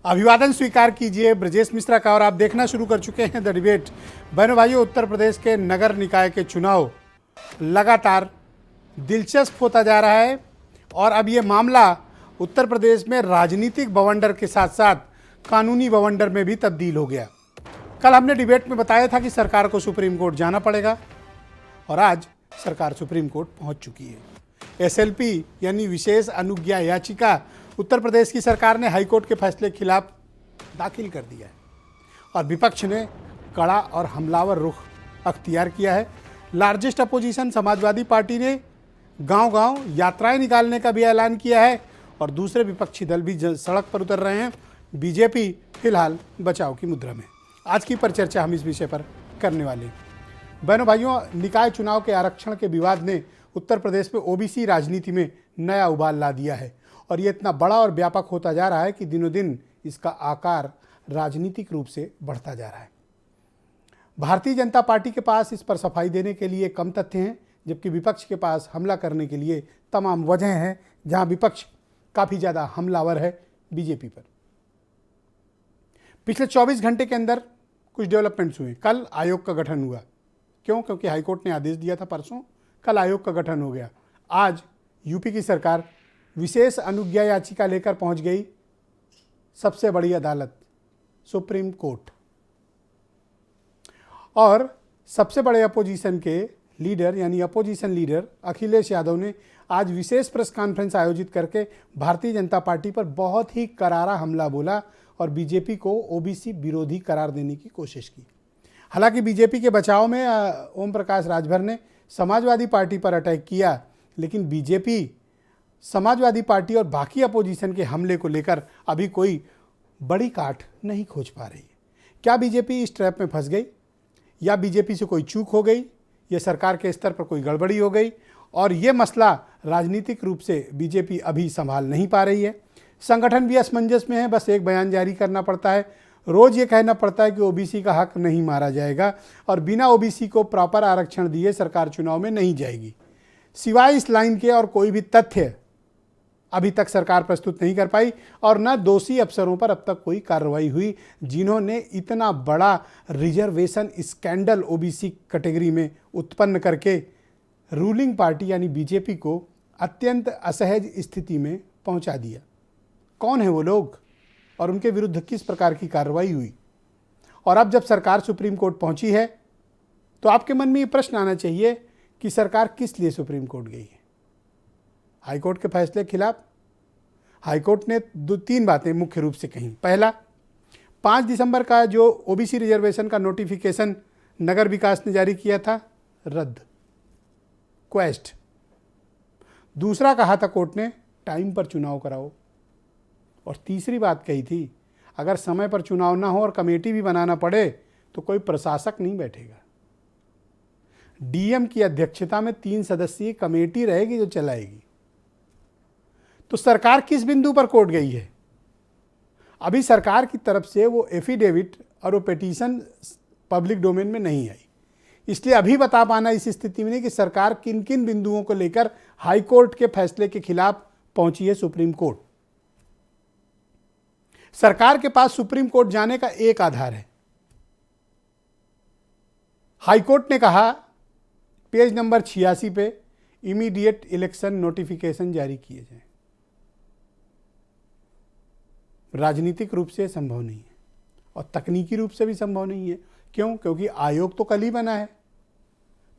अभिवादन स्वीकार कीजिए ब्रजेश मिश्रा का। और आप देखना शुरू कर चुके हैं द डिबेट। बहनों भाइयों, उत्तर प्रदेश के नगर निकाय के चुनाव लगातार दिलचस्प होता जा रहा है और अब ये मामला उत्तर प्रदेश में राजनीतिक बवंडर के साथ साथ कानूनी बवंडर में भी तब्दील हो गया। कल हमने डिबेट में बताया था कि सरकार को सुप्रीम कोर्ट जाना पड़ेगा और आज सरकार सुप्रीम कोर्ट पहुंच चुकी है। एसएलपी यानी विशेष अनुज्ञा याचिका उत्तर प्रदेश की सरकार ने हाईकोर्ट के फैसले के खिलाफ दाखिल कर दिया है और विपक्ष ने कड़ा और हमलावर रुख अख्तियार किया है। लार्जेस्ट अपोजिशन समाजवादी पार्टी ने गांव-गांव यात्राएं निकालने का भी ऐलान किया है और दूसरे विपक्षी दल भी सड़क पर उतर रहे हैं। बीजेपी फिलहाल बचाव की मुद्रा में। आज की परिचर्चा हम इस विषय पर करने वाले हैं। बहनों भाइयों, निकाय चुनाव के आरक्षण के विवाद ने उत्तर प्रदेश में ओबीसी राजनीति में नया उबाल ला दिया है और ये इतना बड़ा और व्यापक होता जा रहा है कि दिनों दिन इसका आकार राजनीतिक रूप से बढ़ता जा रहा है। भारतीय जनता पार्टी के पास इस पर सफाई देने के लिए कम तथ्य हैं, जबकि विपक्ष के पास हमला करने के लिए तमाम वजह हैं, जहां विपक्ष काफ़ी ज़्यादा हमलावर है बीजेपी पर। पिछले 24 घंटे के अंदर कुछ डेवलपमेंट्स हुए। कल आयोग का गठन हुआ। क्यों? क्योंकि हाईकोर्ट ने आदेश दिया था परसों, कल आयोग का गठन हो गया। आज यूपी की सरकार विशेष अनुज्ञा याचिका लेकर पहुंच गई सबसे बड़ी अदालत सुप्रीम कोर्ट और सबसे बड़े अपोजिशन के लीडर यानी अपोजिशन लीडर अखिलेश यादव ने आज विशेष प्रेस कॉन्फ्रेंस आयोजित करके भारतीय जनता पार्टी पर बहुत ही करारा हमला बोला और बीजेपी को ओबीसी विरोधी करार देने की कोशिश की। हालांकि बीजेपी के बचाव में ओम प्रकाश राजभर ने समाजवादी पार्टी पर अटैक किया, लेकिन बीजेपी समाजवादी पार्टी और बाकी अपोजिशन के हमले को लेकर अभी कोई बड़ी काट नहीं खोज पा रही है। क्या बीजेपी इस ट्रैप में फंस गई या बीजेपी से कोई चूक हो गई या सरकार के स्तर पर कोई गड़बड़ी हो गई? और ये मसला राजनीतिक रूप से बीजेपी अभी संभाल नहीं पा रही है। संगठन भी असमंजस में है, बस एक बयान जारी करना पड़ता है। रोज़ ये कहना पड़ता है कि ओबीसी का हक नहीं मारा जाएगा और बिना ओबीसी को प्रॉपर आरक्षण दिए सरकार चुनाव में नहीं जाएगी। सिवाय इस लाइन के और कोई भी तथ्य अभी तक सरकार प्रस्तुत नहीं कर पाई और न दोषी अफसरों पर अब तक कोई कार्रवाई हुई जिन्होंने इतना बड़ा रिजर्वेशन स्कैंडल ओबीसी कैटेगरी में उत्पन्न करके रूलिंग पार्टी यानी बीजेपी को अत्यंत असहज स्थिति में पहुंचा दिया। कौन है वो लोग और उनके विरुद्ध किस प्रकार की कार्रवाई हुई? और अब जब सरकार सुप्रीम कोर्ट पहुंची है तो आपके मन में ये प्रश्न आना चाहिए कि सरकार किस लिए सुप्रीम कोर्ट गई है? हाईकोर्ट के फैसले के खिलाफ हाईकोर्ट ने तीन बातें मुख्य रूप से कहीं। पहला, 5 दिसंबर का जो ओबीसी रिजर्वेशन का नोटिफिकेशन नगर विकास ने जारी किया था, रद्द, क्वेस्ट। दूसरा कहा था कोर्ट ने, टाइम पर चुनाव कराओ। और तीसरी बात कही थी, अगर समय पर चुनाव ना हो और कमेटी भी बनाना पड़े तो कोई प्रशासक नहीं बैठेगा। डीएम की अध्यक्षता में 3 सदस्यीय कमेटी रहेगी जो चलाएगी। तो सरकार किस बिंदु पर कोर्ट गई है? अभी सरकार की तरफ से वो एफिडेविट और वो पिटीशन पब्लिक डोमेन में नहीं आई, इसलिए अभी बता पाना इस स्थिति में नहीं कि सरकार किन किन बिंदुओं को लेकर हाईकोर्ट के फैसले के खिलाफ पहुंची है सुप्रीम कोर्ट। सरकार के पास सुप्रीम कोर्ट जाने का एक आधार है। हाईकोर्ट ने कहा पेज नंबर 86 पे इमीडिएट इलेक्शन नोटिफिकेशन जारी किए जाए। राजनीतिक रूप से संभव नहीं है और तकनीकी रूप से भी संभव नहीं है। क्यों? क्योंकि आयोग तो कल ही बना है।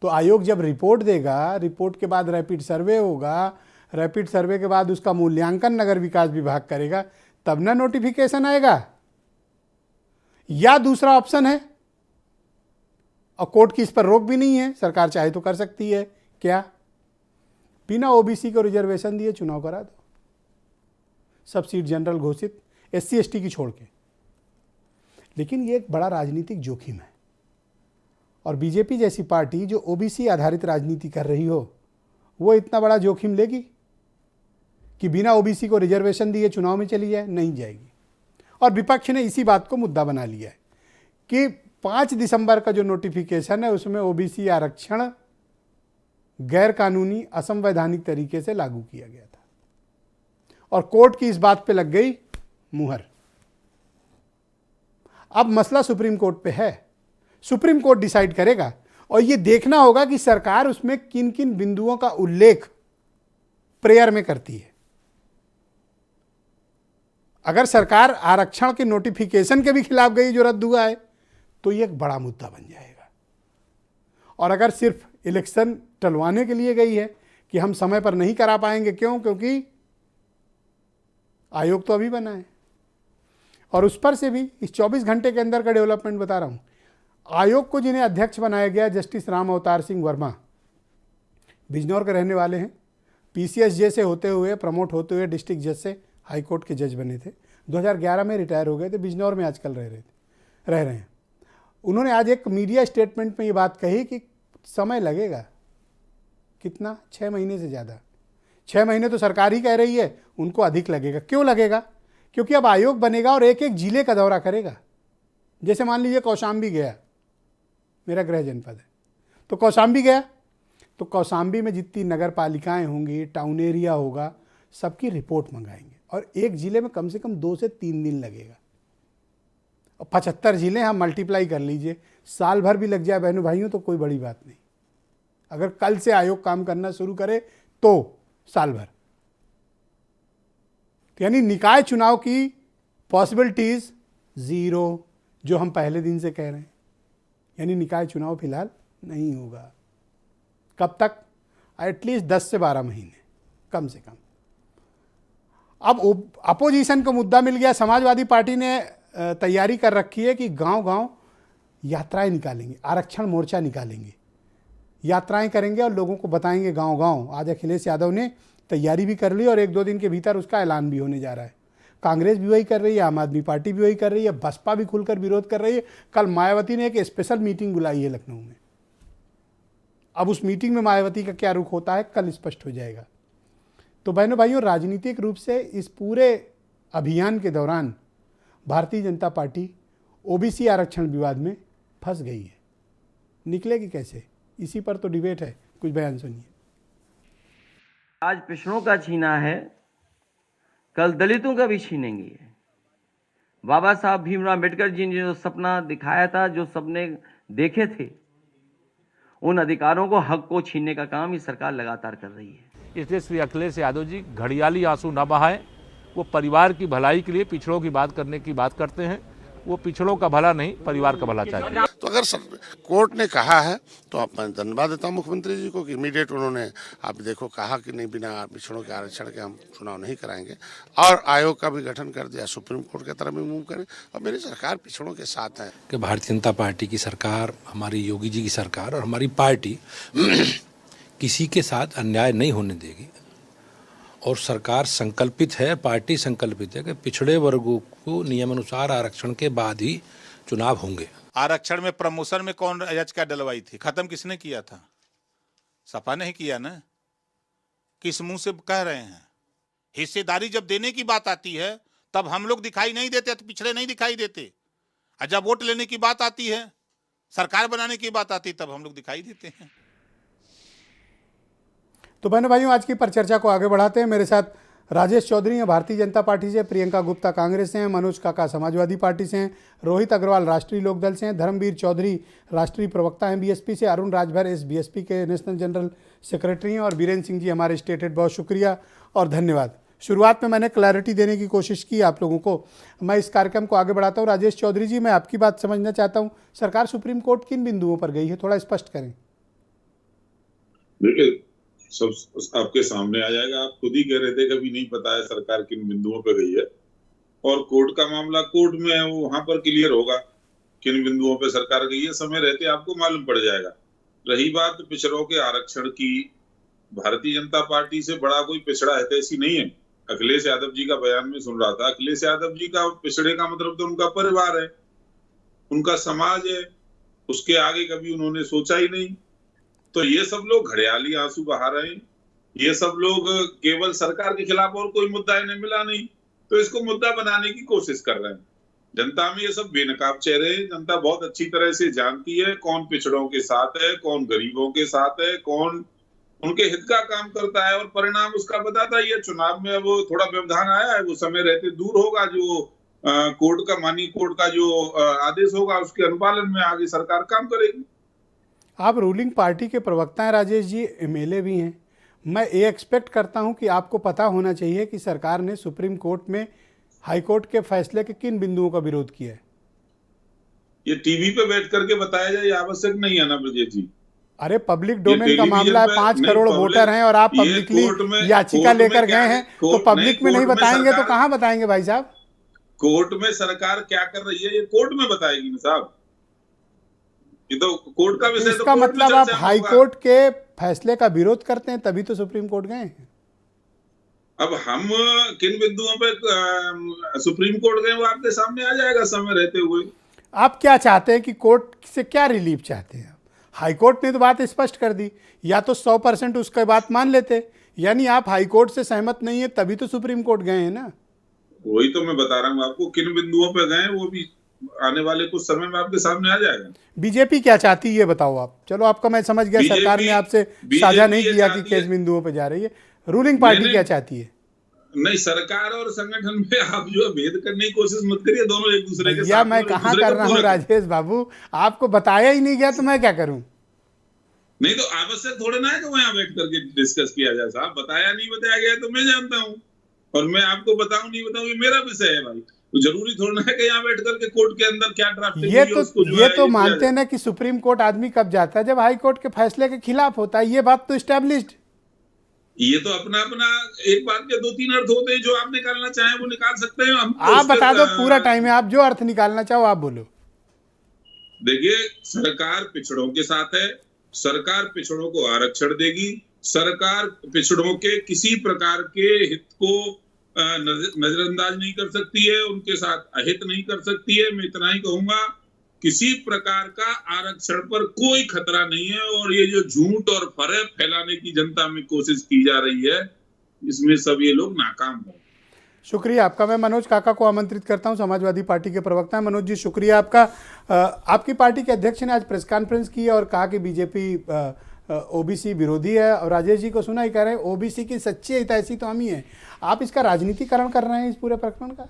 तो आयोग जब रिपोर्ट देगा, रिपोर्ट के बाद रैपिड सर्वे होगा, रैपिड सर्वे के बाद उसका मूल्यांकन नगर विकास विभाग करेगा, तब ना नोटिफिकेशन आएगा। या दूसरा ऑप्शन है, और कोर्ट की इस पर रोक भी नहीं है, सरकार चाहे तो कर सकती है, क्या? बिना ओबीसी को रिजर्वेशन दिए चुनाव करा दो, सब सीट जनरल घोषित, एससी एसटी की छोड़ के। लेकिन ये एक बड़ा राजनीतिक जोखिम है और बीजेपी जैसी पार्टी जो ओबीसी आधारित राजनीति कर रही हो, वो इतना बड़ा जोखिम लेगी कि बिना ओबीसी को रिजर्वेशन दिए चुनाव में चली जाए? नहीं जाएगी। और विपक्ष ने इसी बात को मुद्दा बना लिया है कि 5 दिसंबर का जो नोटिफिकेशन है उसमें ओबीसी आरक्षण गैर कानूनी असंवैधानिक तरीके से लागू किया गया था और कोर्ट की इस बात पे लग गई मुहर। अब मसला सुप्रीम कोर्ट पे है, सुप्रीम कोर्ट डिसाइड करेगा और ये देखना होगा कि सरकार उसमें किन किन बिंदुओं का उल्लेख प्रेयर में करती है। अगर सरकार आरक्षण के नोटिफिकेशन के भी खिलाफ गई जो रद्द हुआ है तो ये एक बड़ा मुद्दा बन जाएगा। और अगर सिर्फ इलेक्शन टलवाने के लिए गई है कि हम समय पर नहीं करा पाएंगे, क्यों? क्योंकि आयोग तो अभी बना है और उस पर से भी इस 24 घंटे के अंदर का डेवलपमेंट बता रहा हूं। आयोग को जिन्हें अध्यक्ष बनाया गया, जस्टिस राम अवतार सिंह वर्मा, बिजनौर के रहने वाले हैं। पीसीएसजे से होते हुए प्रमोट होते हुए डिस्ट्रिक्ट जज से हाई कोर्ट के जज बने थे। 2011 में रिटायर हो गए थे, बिजनौर में आजकल रह रहे हैं। उन्होंने आज एक मीडिया स्टेटमेंट में ये बात कही कि समय लगेगा, कितना? 6 महीने से ज़्यादा। 6 महीने तो सरकार ही कह रही है, उनको अधिक लगेगा। क्यों लगेगा? क्योंकि अब आयोग बनेगा और एक एक जिले का दौरा करेगा। जैसे मान लीजिए कौशाम्बी गया, मेरा गृह जनपद है, तो कौशाम्बी गया तो कौशाम्बी में जितनी नगर पालिकाएँ होंगी, टाउन एरिया होगा, सबकी रिपोर्ट मंगाएंगे और एक ज़िले में कम से कम 2 से 3 दिन लगेगा। और 75 ज़िले हम मल्टीप्लाई कर लीजिए, साल भर भी लग जाए बहनों भाइयों तो कोई बड़ी बात नहीं। अगर कल से आयोग काम करना शुरू करे तो साल भर। तो यानी निकाय चुनाव की पॉसिबिलिटीज 0, जो हम पहले दिन से कह रहे हैं। यानी निकाय चुनाव फिलहाल नहीं होगा। कब तक? एटलीस्ट 10 से 12 महीने कम से कम। अब अपोजिशन को मुद्दा मिल गया। समाजवादी पार्टी ने तैयारी कर रखी है कि गांव-गांव यात्राएं निकालेंगे, आरक्षण मोर्चा निकालेंगे, यात्राएं करेंगे और लोगों को बताएंगे गांव-गांव। आज अखिलेश यादव ने तैयारी भी कर ली और 1-2 दिन के भीतर उसका ऐलान भी होने जा रहा है। कांग्रेस भी वही कर रही है, आम आदमी पार्टी भी वही कर रही है, बसपा भी खुलकर विरोध कर रही है। कल मायावती ने एक स्पेशल मीटिंग बुलाई है लखनऊ में। अब उस मीटिंग में मायावती का क्या रुख होता है कल स्पष्ट हो जाएगा। तो बहनों भाइयों, राजनीतिक रूप से इस पूरे अभियान के दौरान भारतीय जनता पार्टी ओबीसी आरक्षण विवाद में फंस गई है। निकलेगी कैसे, इसी पर तो डिबेट है। कुछ बयान सुनिए। आज पिछड़ों का छीना है, कल दलितों का भी छीनेंगे। बाबा साहब भीमराव अम्बेडकर जी ने जो सपना दिखाया था, जो सपने देखे थे, उन अधिकारों को, हक को छीनने का काम ये सरकार लगातार कर रही है। इसलिए श्री अखिलेश यादव जी घड़ियाली आंसू न बहाएं। वो परिवार की भलाई के लिए पिछड़ों की बात करने की बात करते हैं। वो पिछड़ों का भला नहीं, परिवार का भला चाहिए। तो अगर कोर्ट ने कहा है तो आप मैं धन्यवाद देता हूँ मुख्यमंत्री जी को कि इमीडिएट उन्होंने, आप देखो, कहा कि नहीं, बिना पिछड़ों के आरक्षण के हम चुनाव नहीं कराएंगे और आयोग का भी गठन कर दिया, सुप्रीम कोर्ट की तरफ भी मूव करें। और मेरी सरकार पिछड़ों के साथ है कि भारतीय जनता पार्टी की सरकार, हमारी योगी जी की सरकार और हमारी पार्टी किसी के साथ अन्याय नहीं होने देगी। और सरकार संकल्पित है, पार्टी संकल्पित है कि पिछड़े वर्गों को नियमानुसार आरक्षण के बाद ही चुनाव होंगे। आरक्षण में प्रमोशन में कौन याचिका डलवाई थी? खत्म किसने किया था? सपा ने ही किया ना। किस मुंह से कह रहे हैं? हिस्सेदारी जब देने की बात आती है तब हम लोग दिखाई नहीं देते, तो पिछड़े नहीं दिखाई देते। और जब वोट लेने की बात आती है, सरकार बनाने की बात आती है, तब हम लोग दिखाई देते हैं। तो बहनों भाइयों, आज की परिचर्चा को आगे बढ़ाते हैं। मेरे साथ राजेश चौधरी हैं भारतीय जनता पार्टी से, प्रियंका गुप्ता कांग्रेस से हैं, मनोज काका समाजवादी पार्टी से हैं, रोहित अग्रवाल राष्ट्रीय लोकदल से हैं, धर्मवीर चौधरी राष्ट्रीय प्रवक्ता हैं बीएसपी से, अरुण राजभर एस बीएसपी के नेशनल जनरल सेक्रेटरी हैं और बीरेन्द्र सिंह जी हमारे स्टेट हेड। बहुत शुक्रिया और धन्यवाद। शुरुआत में मैंने क्लैरिटी देने की कोशिश की आप लोगों को। मैं इस कार्यक्रम को आगे बढ़ाता हूँ। राजेश चौधरी जी, मैं आपकी बात समझना चाहता हूँ। सरकार सुप्रीम कोर्ट किन बिंदुओं पर गई है, थोड़ा स्पष्ट करें। देखिए, सब आपके सामने आ जाएगा। आप खुद ही कह रहे थे कभी नहीं पता है सरकार किन बिंदुओं पर गई है, और कोर्ट का मामला कोर्ट में है, वो वहां पर क्लियर होगा किन बिंदुओं पर सरकार गई है। समय रहते आपको मालूम पड़ जाएगा। रही बात पिछड़ों के आरक्षण की, भारतीय जनता पार्टी से बड़ा कोई पिछड़ा हितैषी नहीं है। अखिलेश यादव जी का बयान में सुन रहा था, अखिलेश यादव जी का पिछड़े का मतलब तो उनका परिवार है, उनका समाज है, उसके आगे कभी उन्होंने सोचा ही नहीं। तो ये सब लोग घड़ियाली आंसू बहा रहे हैं। ये सब लोग केवल सरकार के खिलाफ और कोई मुद्दा इन्हें मिला नहीं, तो इसको मुद्दा बनाने की कोशिश कर रहे हैं। जनता में ये सब बेनकाब चेहरे हैं। जनता बहुत अच्छी तरह से जानती है कौन पिछड़ों के साथ है, कौन गरीबों के साथ है, कौन उनके हित का काम करता है, और परिणाम उसका बताता ही है। चुनाव में वो थोड़ा व्यवधान आया है, वो समय रहते दूर होगा। जो कोर्ट का माननीय कोर्ट का जो आदेश होगा उसके अनुपालन में आगे सरकार काम करेगी। आप रूलिंग पार्टी के प्रवक्ता हैं राजेश जी, एमएलए भी हैं। मैं ये एक्सपेक्ट करता हूं कि आपको पता होना चाहिए कि सरकार ने सुप्रीम कोर्ट में हाई कोर्ट के फैसले के किन बिंदुओं का विरोध किया है। ये टीवी पे बैठ करके बताया जाए, ये आवश्यक नहीं है ना ब्रजेश जी। अरे पब्लिक डोमेन का मामला है, 5 नहीं, करोड़ वोटर हैं और आप पब्लिकली याचिका लेकर गए हैं, तो पब्लिक में नहीं बताएंगे तो कहां बताएंगे भाई साहब? कोर्ट में सरकार क्या कर रही है ये कोर्ट में बताएगी ना साहब, ये तो कोर्ट का विषय। इसका मतलब आप हाई कोर्ट के फैसले का विरोध करते हैं, तभी तो सुप्रीम कोर्ट गए हैं। अब हम किन बिंदुओं पे सुप्रीम कोर्ट गए वो आपके सामने आ जाएगा समय रहते हुए। आप क्या चाहते हैं कि कोर्ट से क्या रिलीफ चाहते हैं? हाई कोर्ट ने तो बात स्पष्ट कर दी, या तो 100% उसके बात मान लेते, यानी आप हाई कोर्ट से सहमत नहीं है तभी तो सुप्रीम कोर्ट गए हैं ना। वही तो मैं बता रहा हूँ आपको, किन बिंदुओं पे गए वो भी आने वाले कुछ समय में आपके सामने आ जाएगा। बीजेपी क्या चाहती है ये बताओ आप। चलो आपका मैं समझ गया, सरकार ने आपसे साझा नहीं किया कि किस बिंदुओं पे जा रही है। रूलिंग पार्टी क्या चाहती है? नहीं, सरकार और संगठन में आप जो भेद करने की कोशिश मत करिए, दोनों एक दूसरे के साथ। मैं कहाँ कर रहा हूँ राजेश बाबू, आपको बताया ही नहीं गया तो मैं क्या करूँ? नहीं तो आवश्यक थोड़े ना है कि वहाँ बैठ करके डिस्कस किया जाए साहब। बताया नहीं बताया गया तो मैं जानता हूँ, और मैं आपको बताऊं नहीं बताऊं ये मेरा विषय है भाई। तो जरूरी थोड़ा है कि यहाँ बैठ करके कोर्ट के अंदर क्या ड्राफ्टिंग ये तो मानते हैं ना कि सुप्रीम कोर्ट आदमी कब जाता है जब हाई कोर्ट के फैसले के खिलाफ होता है। ये बात तो एस्टैब्लिश्ड। ये तो अपना अपना एक बात के 2-3 अर्थ होते हैं, जो आप निकालना चाहें वो निकाल सकते हैं। आप बता दो, पूरा टाइम है, आप जो अर्थ निकालना चाहो आप बोलो। देखिए, सरकार पिछड़ों के साथ है, सरकार पिछड़ों को आरक्षण देगी, सरकार पिछड़ों के किसी प्रकार के हित को नजरअंदाज नहीं कर सकती है, उनके साथ अहित नहीं कर सकती है। मैं इतना ही कहूंगा, किसी प्रकार का आरक्षण पर कोई खतरा नहीं है, और ये जो झूठ और फरेब फैलाने की जनता में कोशिश की जा रही है, इसमें सब ये लोग नाकाम हो। शुक्रिया आपका। मैं मनोज काका को आमंत्रित करता हूं, समाजवादी पार्टी के प्रवक्ता हैं। मनोज जी शुक्रिया आपका। आपकी पार्टी के अध्यक्ष ने आज प्रेस कॉन्फ्रेंस की और कहा कि बीजेपी ओबीसी विरोधी है, और राजेश जी को सुना ही कह रहे हैं ओबीसी की सच्ची हितैषी तो हम ही हैं। आप इसका राजनीतिकरण कर रहे हैं इस पूरे प्रकरण का?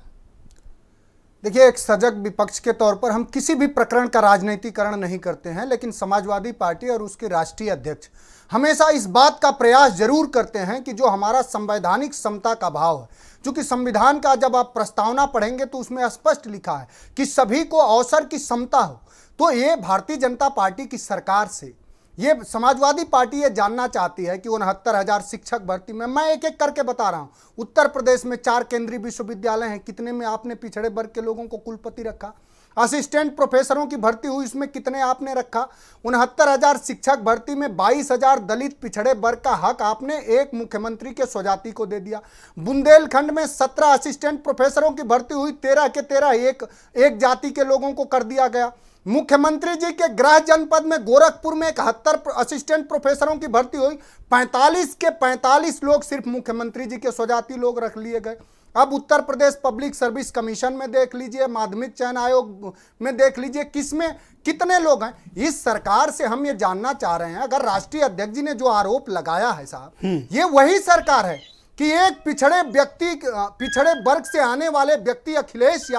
देखिए, एक सजग विपक्ष के तौर पर हम किसी भी प्रकरण का राजनीतिकरण नहीं करते हैं, लेकिन समाजवादी पार्टी और उसके राष्ट्रीय अध्यक्ष हमेशा इस बात का प्रयास जरूर करते हैं कि जो हमारा संवैधानिक समता का भाव है, क्योंकि संविधान का जब आप प्रस्तावना पढ़ेंगे तो उसमें स्पष्ट लिखा है कि सभी को अवसर की समता हो। तो ये भारतीय जनता पार्टी की सरकार से ये समाजवादी पार्टी ये जानना चाहती है कि 69,000 शिक्षक भर्ती में, मैं एक एक करके बता रहा हूं, उत्तर प्रदेश में 4 केंद्रीय विश्वविद्यालय हैं, कितने में आपने पिछड़े वर्ग के लोगों को कुलपति रखा? असिस्टेंट प्रोफेसरों की भर्ती हुई, इसमें कितने आपने रखा? 69,000 शिक्षक भर्ती में 22,000 दलित पिछड़े वर्ग का हक आपने एक मुख्यमंत्री के स्वजाति को दे दिया। बुंदेलखंड में 17 असिस्टेंट प्रोफेसरों की भर्ती हुई, 13 के 13 एक जाति के लोगों को कर दिया गया। मुख्यमंत्री जी के गृह जनपद में गोरखपुर में 71 असिस्टेंट प्रोफेसरों की भर्ती हुई, 45 के 45 लोग सिर्फ मुख्यमंत्री जी के स्वजाति लोग रख लिए गए। अब Uttar Pradesh public service commission में देख लीजिए, माध्यमिक चयन आयोग में देख लीजिए, किसमें कितने लोग हैं। इस सरकार से हम ये जानना चाह रहे हैं, अगर राष्ट्रीय अध्यक्ष जी ने जो आरोप लगाया है साहब, ये वही सरकार है कि एक पिछड़े वर्ग से आने वाले व्यक्ति अखिलेश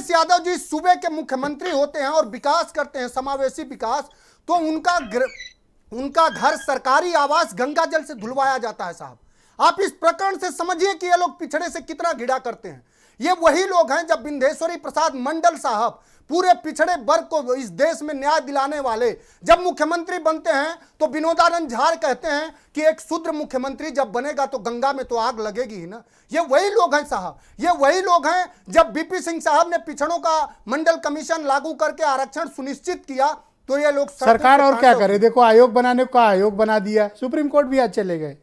यादव जी सूबे के मुख्यमंत्री होते हैं और विकास करते हैं, समावेशी विकास, तो उनका घर सरकारी आवास गंगाजल से धुलवाया जाता है साहब। आप इस प्रकरण से समझिए कि ये लोग पिछड़े से कितना घृणा करते हैं। ये वही लोग हैं जब बिंदेश्वरी प्रसाद मंडल साहब पूरे पिछड़े वर्ग को इस देश में न्याय दिलाने वाले जब मुख्यमंत्री बनते हैं तो विनोदानंद झार कहते हैं कि एक शूद्र मुख्यमंत्री जब बनेगा तो गंगा में तो आग लगेगी ही ना। ये वही लोग हैं साहब, ये वही लोग हैं जब बीपी सिंह साहब ने पिछड़ों का मंडल कमीशन लागू करके आरक्षण सुनिश्चित किया तो ये लोग सरकार और क्या करे। देखो, आयोग बनाने का आयोग बना दिया, सुप्रीम कोर्ट भी आज चले गए।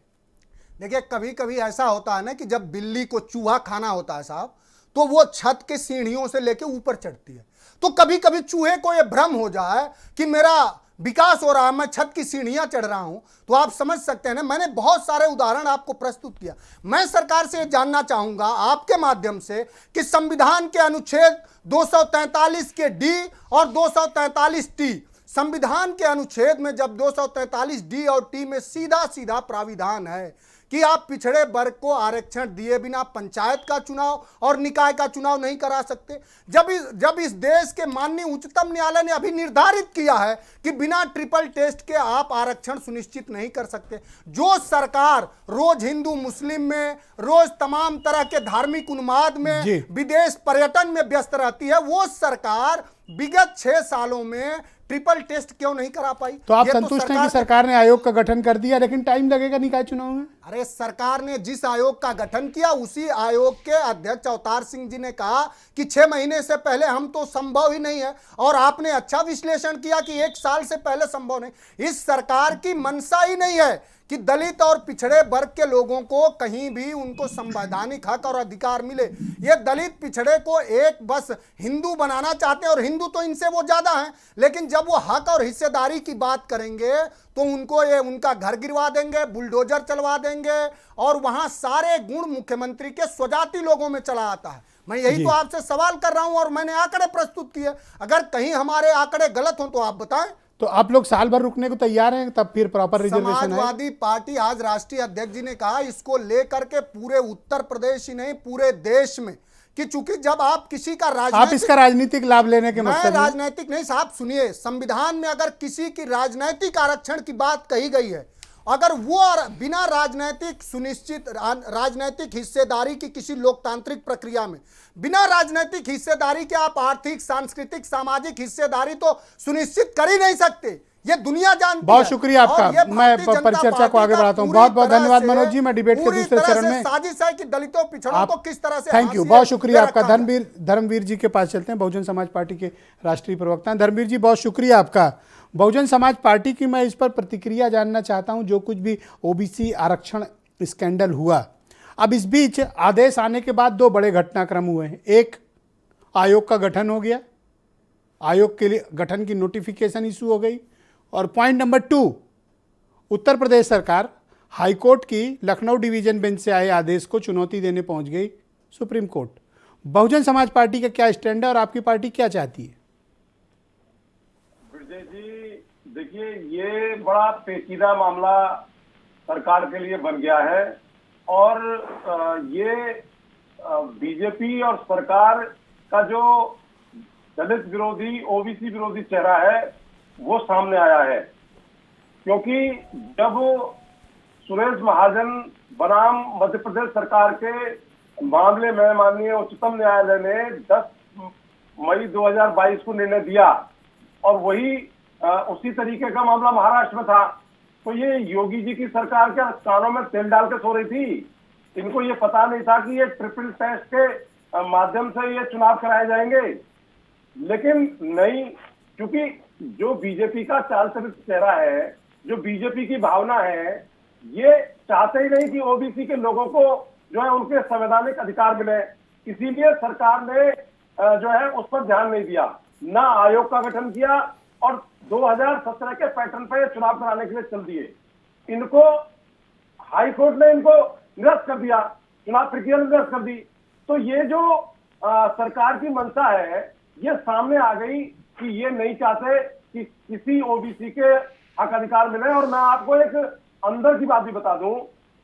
देखिए, कभी कभी ऐसा होता है ना कि जब बिल्ली को चूहा खाना होता है साहब, तो वो छत के सीढ़ियों से लेके ऊपर चढ़ती है। तो कभी कभी चूहे को ये भ्रम हो जाए कि मेरा विकास हो रहा है, मैं छत की सीढ़ियां चढ़ रहा हूं, तो आप समझ सकते हैं ना। मैंने बहुत सारे उदाहरण आपको प्रस्तुत किया। मैं सरकार से जानना चाहूंगा आपके माध्यम से कि संविधान के अनुच्छेद 243 के डी और 243 टी संविधान के अनुच्छेद में जब 243 डी और टी में सीधा सीधा प्राविधान है कि आप पिछड़े वर्ग को आरक्षण दिए बिना पंचायत का चुनाव और निकाय का चुनाव नहीं करा सकते, जब इस देश के माननीय उच्चतम न्यायालय ने अभी निर्धारित किया है कि बिना ट्रिपल टेस्ट के आप आरक्षण सुनिश्चित नहीं कर सकते, जो सरकार रोज हिंदू मुस्लिम में, रोज तमाम तरह के धार्मिक उन्माद में, विदेश पर्यटन में व्यस्त रहती है, वो सरकार विगत 6 सालों में ट्रिपल टेस्ट क्यों नहीं करा पाई? तो आप संतुष्ट हैं कि सरकार ने आयोग का गठन कर दिया, लेकिन टाइम लगेगा निकाय चुनाव में? अरे सरकार ने जिस आयोग का गठन किया उसी आयोग के अध्यक्ष अवतार सिंह जी ने कहा कि 6 महीने से पहले हम तो संभव ही नहीं है, और आपने अच्छा विश्लेषण किया कि 1 साल से पहले संभव नहीं। इस सरकार की मंशा ही नहीं है कि दलित और पिछड़े वर्ग के लोगों को कहीं भी उनको संवैधानिक हक और अधिकार मिले। ये दलित पिछड़े को एक बस हिंदू बनाना चाहते हैं, और हिंदू तो इनसे वो ज्यादा हैं, लेकिन जब वो हक और हिस्सेदारी की बात करेंगे तो उनको ये उनका घर गिरवा देंगे, बुलडोजर चलवा देंगे, और वहां सारे गुण मुख्यमंत्री के स्वजाति लोगों में चला आता है। मैं यही तो आपसे सवाल कर रहा हूं और मैंने आंकड़े प्रस्तुत किए, अगर कहीं हमारे आंकड़े गलत हो तो आप बताएं। तो आप लोग साल भर रुकने को तैयार हैं, तब फिर प्रॉपर रिजर्वेशन है? समाजवादी पार्टी, आज राष्ट्रीय अध्यक्ष जी ने कहा इसको लेकर के पूरे उत्तर प्रदेश ही नहीं पूरे देश में, कि चूंकि जब आप किसी का आप इसका राजनीतिक लाभ लेने के मैं मकसद राजनीतिक नहीं साहब, सुनिए, संविधान में अगर किसी की राजनीतिक आरक्षण की बात कही गई है, अगर वो बिना राजनीतिक सुनिश्चित राजनीतिक हिस्सेदारी की किसी लोकतांत्रिक प्रक्रिया में, बिना राजनीतिक हिस्सेदारी के आप आर्थिक, सांस्कृतिक, सामाजिक हिस्सेदारी तो सुनिश्चित कर ही नहीं सकते, ये दुनिया जानती है। बहुत शुक्रिया आपका, मैं परिचर्चा को आगे बढ़ाता हूँ। बहुत बहुत धन्यवाद मनोज जी। मैं डिबेट के दूसरे चरण में साजिश है कि दलितों पिछड़ों को किस तरह से, थैंक यू, बहुत शुक्रिया आपका। धर्मवीर जी के पास चलते हैं, बहुजन समाज पार्टी के राष्ट्रीय प्रवक्ता हैं। धर्मवीर जी, बहुत शुक्रिया आपका। बहुजन समाज पार्टी की मैं इस पर प्रतिक्रिया जानना चाहता हूं, जो कुछ भी ओबीसी आरक्षण स्कैंडल हुआ। अब इस बीच आदेश आने के बाद 2 बड़े घटनाक्रम हुए हैं। एक, आयोग का गठन हो गया, आयोग के लिए गठन की नोटिफिकेशन इशू हो गई, और पॉइंट नंबर 2, उत्तर प्रदेश सरकार हाईकोर्ट की लखनऊ डिवीजन बेंच से आए आदेश को चुनौती देने पहुंच गई supreme court. Bahujan Samaj party का क्या स्टैंड है और आपकी पार्टी क्या चाहती है? विजय जी, देखिए, ये बड़ा पेचीदा मामला सरकार के लिए बन गया है, और ये बीजेपी और सरकार का जो दलित विरोधी, ओबीसी विरोधी चेहरा है वो सामने आया है। क्योंकि जब सुरेश महाजन बनाम मध्य प्रदेश सरकार के मामले में माननीय उच्चतम न्यायालय ने 10 मई 2022 को निर्णय दिया, और वही उसी तरीके का मामला महाराष्ट्र में था, तो ये योगी जी की सरकार के कानों में तेल डाल के सो रही थी। इनको ये पता नहीं था कि ये ट्रिपल टेस्ट के माध्यम से ये चुनाव कराए जाएंगे। लेकिन नहीं, क्योंकि जो बीजेपी का चाल चरित चेहरा है, जो बीजेपी की भावना है, ये चाहते ही नहीं कि ओबीसी के लोगों को जो है उनके संवैधानिक अधिकार मिले, इसीलिए सरकार ने जो है उस पर ध्यान नहीं दिया, ना आयोग का गठन किया, और 2017 के पैटर्न पर चुनाव कराने के लिए चल दिए। इनको हाई कोर्ट ने इनको निरस्त कर दिया, चुनाव प्रक्रिया निरस्त कर दी। तो ये जो सरकार की मंशा है ये सामने आ गई कि ये नहीं चाहते कि किसी ओबीसी के हक अधिकार मिले। और मैं आपको एक अंदर की बात भी बता दूं,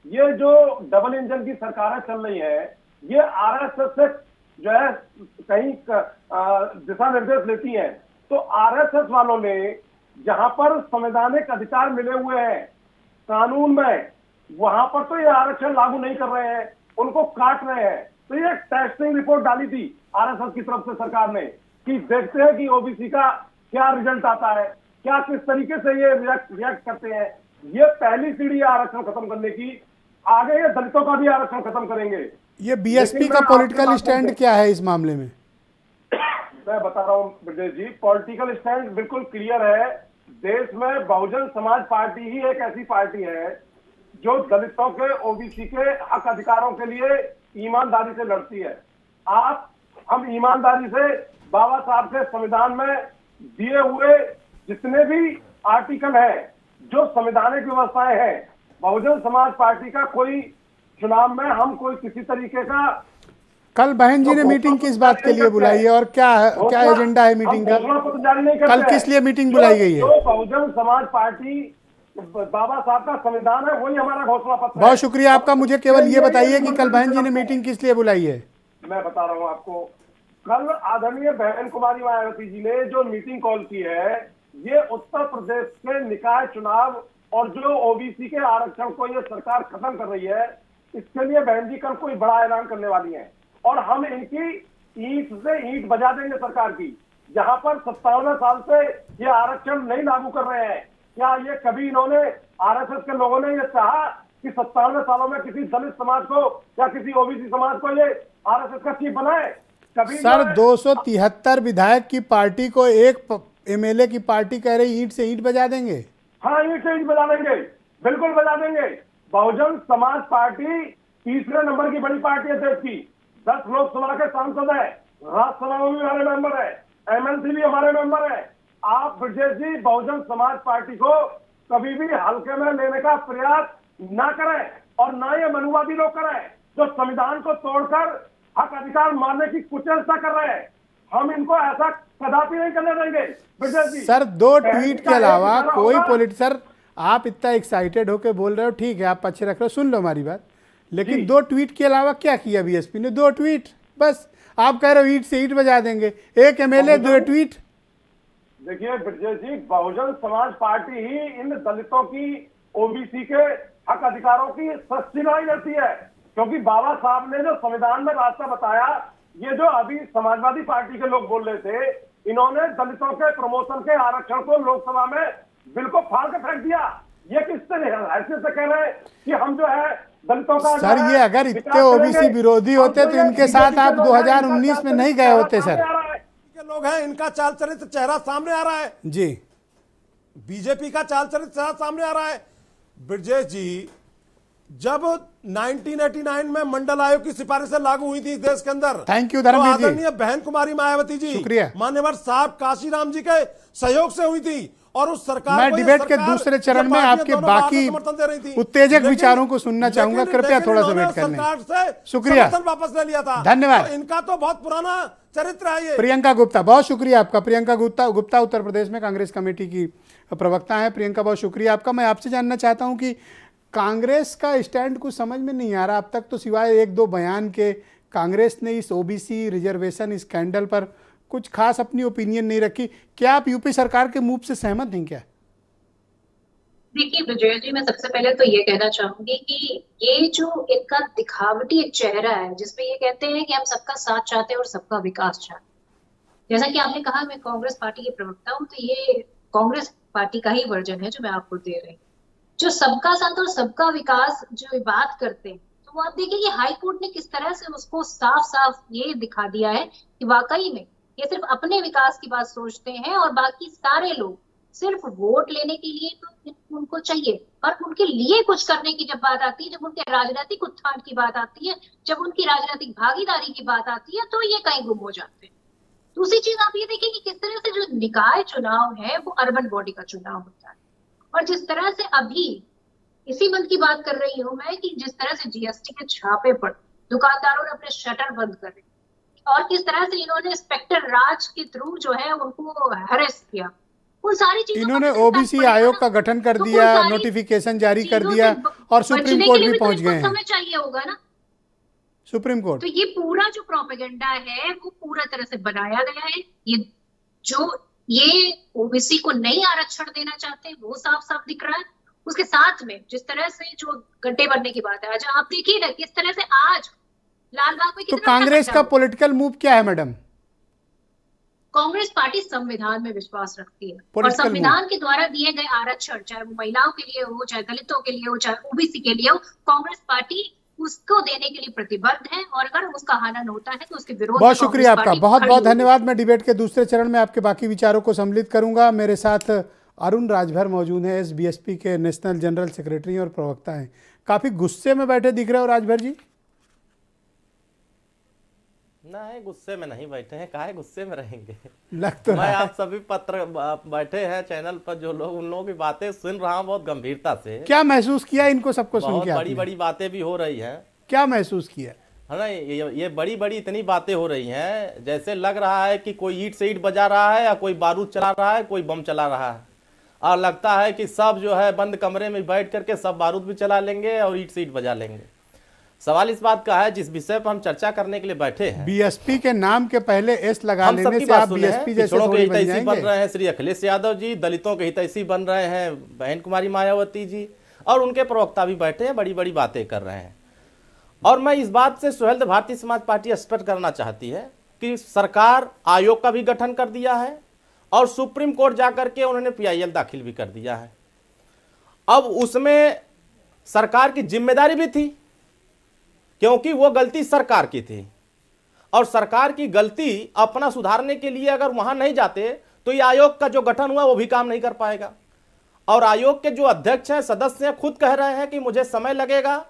ये जो डबल इंजन की सरकारें चल रही है, ये आरएसएस से जो है कहीं दिशा निर्देश लेती हैं। तो आरएसएस वालों ने जहां पर संवैधानिक अधिकार मिले हुए हैं कानून में, वहां पर तो ये आरक्षण लागू नहीं कर रहे हैं, उनको काट रहे हैं। तो ये टेस्टिंग रिपोर्ट डाली थी आरएसएस की तरफ से सरकार ने कि देखते हैं कि ओबीसी का क्या रिजल्ट आता है, क्या किस तरीके से ये रिएक्ट करते हैं। ये पहली सीढ़ी आरक्षण खत्म करने की, आगे ये दलितों का भी आरक्षण खत्म करेंगे। ये बीएसपी का पॉलिटिकल स्टैंड क्या है इस मामले में? मैं बता रहा हूँ ब्रजेश जी, पॉलिटिकल स्टैंड बिल्कुल क्लियर है। देश में बहुजन समाज पार्टी ही एक ऐसी पार्टी है जो दलितों के, ओबीसी के हक अधिकारों के लिए ईमानदारी से लड़ती है। हम ईमानदारी से बाबा साहब के संविधान में दिए हुए जितने भी आर्टिकल हैं, जो संवैधानिक व्यवस्थाएं हैं, बहुजन समाज पार्टी का कोई चुनाव में हम कोई किसी तरीके का कल बहन जी ने मीटिंग किस बात के लिए बुलाई है और क्या एजेंडा है मीटिंग का? घोषणा पत्र जारी नहीं करते कल किस लिए मीटिंग बुलाई गई है? जो बहुजन समाज पार्टी बाबा साहब का संविधान है वही हमारा घोषणा पत्र है। बहुत शुक्रिया आपका। मुझे केवल ये बताइए कि कल बहन जी ने मीटिंग किस लिए बुलाई है? मैं बता रहा हूँ आपको, कल आदरणीय बहन कुमारी मायावती जी ने जो मीटिंग कॉल की है, ये उत्तर प्रदेश के निकाय चुनाव और जो ओबीसी के आरक्षण को ये सरकार खत्म कर रही है, इसके लिए बहन जी कल कोई बड़ा ऐलान करने वाली हैं और हम इनकी ईंट से ईंट बजा देंगे सरकार की। जहां पर 57 साल से ये आरक्षण नहीं लागू कर रहे हैं, क्या ये कभी इन्होंने आरएसएस के लोगों ने ये चाहा कि 57 सालों में किसी दलित समाज को या किसी ओबीसी समाज को ये आरएसएस का चीफ बनाए? कभी सर 273 विधायक की पार्टी को एक एमएलए की पार्टी कह रही ईंट से ईंट बजा देंगे। हाँ, ईंट से ईंट बजा देंगे, बिल्कुल बजा देंगे। बहुजन समाज पार्टी तीसरे नंबर की बड़ी पार्टी है देश की, 10 लोकसभा के सांसद है, राज्यसभा में भी हमारे मेंबर है, एमएलसी भी हमारे मेंबर है। आप ब्रजेश जी बहुजन समाज पार्टी को कभी भी हल्के में लेने का प्रयास ना करें और ना ये मनुवादी लोग करें जो संविधान को तोड़कर हक अधिकार मारने की कुचेष्टा कर रहे हैं। हम इनको ऐसा कदापि नहीं करने देंगे ब्रजेश जी। सर 2 ट्वीट के अलावा कोई सर आप इतना एक्साइटेड होके बोल रहे हो, ठीक है आप पक्ष रख रहे हो, सुन लो हमारी बात, लेकिन 2 ट्वीट के अलावा क्या किया बीएसपी ने? 2 ट्वीट बस। आप कह रहे हो ईंट से ईंट बजा देंगे, एक एमएलए 2 ट्वीट। देखिए ब्रजेश जी, बहुजन समाज पार्टी ही इन दलितों की, ओबीसी के हक अधिकारों की सच्ची लड़ाई लड़ती है, क्योंकि बाबा साहब ने जो संविधान में रास्ता बताया, ये जो अभी समाजवादी पार्टी के लोग बोल रहे थे, इन्होंने दलितों के प्रमोशन के आरक्षण को लोकसभा में बिल को फाड़ के फेंक दिया। ये किससे हैसियत से कह रहे हैं कि हम जो है दलितों का सर ये अगर इतने ओबीसी विरोधी होते तो इनके साथ आप 2019 में नहीं गए होते सर। के लोग हैं, इनका चाल चरित्र चेहरा सामने आ रहा है जी, बीजेपी का चाल चरित्र चेहरा सामने आ रहा है। ब्रजेश जी, जब 1989 में मंडल आयोग की सिफारिशें लागू हुई थी इस देश के अंदर, थैंक यू धर्मवीर जी, आदरणीय बहन कुमारी मायावती जी, शुक्रिया, मान्यवर साहब काशीराम जी के सहयोग से हुई थी और उस सरकार मैं डिबेट के दूसरे चरण में आपके बाकी उत्तेजक विचारों को सुनना चाहूंगा, कृपया थोड़ा सा वेट कर लें। शुक्रिया, वापस ले लिया था, धन्यवाद। तो इनका तो बहुत पुराना चरित्र है ये। प्रियंका गुप्ता, बहुत शुक्रिया आपका। प्रियंका गुप्ता उत्तर प्रदेश में कांग्रेस कमेटी की प्रवक्ता है। प्रियंका बहुत शुक्रिया आपका। मैं आपसे जानना चाहता हूं कि कांग्रेस का स्टैंड कुछ समझ में नहीं आ रहा अब तक, तो सिवाय 1-2 बयान के कांग्रेस ने इस ओबीसी रिजर्वेशन स्कैंडल पर कुछ खास अपनी ओपिनियन नहीं रखी। क्या आप यूपी सरकार के मूव से सहमत नहीं? क्या देखिए विजय जी, मैं सबसे पहले तो ये कहना चाहूंगी कि ये जो इनका दिखावटी एक चेहरा है जिसमें ये कहते हैं कि हम सबका साथ चाहते हैं और सबका विकास चाहते हैं, जैसा कि आपने कहा मैं कांग्रेस पार्टी की प्रवक्ता हूँ, तो ये कांग्रेस पार्टी का ही वर्जन है जो मैं आपको दे रही हूँ। जो सबका साथ और सबका विकास जो बात करते हैं, तो वो आप देखिए कि हाई कोर्ट ने किस तरह से उसको साफ साफ ये दिखा दिया है कि वाकई में ये सिर्फ अपने विकास की बात सोचते हैं और बाकी सारे लोग सिर्फ वोट लेने के लिए तो उनको चाहिए, और उनके लिए कुछ करने की जब बात आती है, जब उनके राजनीतिक उत्थान की बात आती है, जब उनकी राजनीतिक भागीदारी की बात आती है, तो ये कहीं गुम हो जाते हैं। दूसरी चीज आप ये देखिए कि किस तरह से जो निकाय चुनाव है वो अर्बन बॉडी का चुनाव होता है, और जिस तरह से अभी इसी मंथ की बात कर रही हूँ मैं कि जिस तरह से जीएसटी के छापे पर दुकानदारों ने अपने शटर बंद करे और किस तरह से इन्होंने स्पेक्टर राज के थ्रू जो है उनको हरेस किया, उन सारी चीजों इन्होंने ओबीसी आयोग का गठन कर दिया, नोटिफिकेशन जारी कर दिया और सुप्रीम कोर्ट भी पहुंच गए हैं। समय चाहिए होगा ना सुप्रीम कोर्ट। तो ये पूरा जो प्रोपेगेंडा है वो पूरा तरह से बनाया गया है। ये ओबीसी को नहीं आरक्षण देना चाहते वो साफ साफ दिख रहा है। उसके साथ में जिस तरह से जो गड्ढे भरने की बात है, आज आप देखिए ना किस तरह से आज लाल बाग में तो कांग्रेस का पॉलिटिकल मूव क्या है मैडम? कांग्रेस पार्टी संविधान में विश्वास रखती है और संविधान के द्वारा दिए गए आरक्षण, चाहे वो महिलाओं के लिए हो, चाहे दलितों के लिए हो, चाहे ओबीसी के लिए हो, कांग्रेस पार्टी उसको देने के लिए प्रतिबद्ध है और अगर उसका हनन होता है तो उसके विरोध। बहुत शुक्रिया आपका, बहुत बहुत धन्यवाद। मैं डिबेट के दूसरे चरण में आपके बाकी विचारों को सम्मिलित करूंगा। मेरे साथ अरुण राजभर मौजूद हैं, एसबीएसपी के नेशनल जनरल सेक्रेटरी और प्रवक्ता हैं। काफी गुस्से में बैठे दिख रहे हो राजभर जी। नहीं, गुस्से में नहीं बैठे हैं, काहे गुस्से में रहेंगे। लग तो मैं आप सभी पत्र बैठे हैं चैनल पर जो लोग, उन लोगों की बातें सुन रहा हूँ बहुत गंभीरता से। क्या महसूस किया इनको सबको सुन के? बड़ी बड़ी बातें भी हो रही हैं। क्या महसूस किया? है ना, ये बड़ी बड़ी इतनी बातें हो रही हैं जैसे लग रहा है कि कोई ईंट से ईंट बजा रहा है या कोई बारूद चला रहा है, कोई बम चला रहा है, और लगता है कि सब जो है बंद कमरे में बैठ करके सब बारूद भी चला लेंगे और ईंट से ईंट बजा लेंगे। सवाल इस बात का है, जिस विषय पर हम चर्चा करने के लिए बैठे हैं, बीएसपी के नाम के पहले एस लगा लेने से आप बीएसपी जैसे पिछड़ों के थोड़ी बन हितैषी बन जाएंगे। रहे हैं श्री अखिलेश यादव जी, दलितों के हितैषी बन रहे हैं बहन कुमारी मायावती जी, और उनके प्रवक्ता भी बैठे हैं, बड़ी बड़ी बातें कर रहे हैं। और मैं इस बात से सुहेलदेव भारतीय समाज पार्टी स्पष्ट करना चाहती है कि सरकार आयोग का भी गठन कर दिया है और सुप्रीम कोर्ट जाकर के उन्होंने पीआईएल दाखिल भी कर दिया है। अब उसमें सरकार की जिम्मेदारी भी थी, क्योंकि वो गलती सरकार की थी, और सरकार की गलती अपना सुधारने के लिए अगर वहां नहीं जाते तो ये आयोग का जो गठन हुआ वो भी काम नहीं कर पाएगा। और आयोग के जो अध्यक्ष हैं, सदस्य हैं, खुद कह रहे हैं कि मुझे समय लगेगा,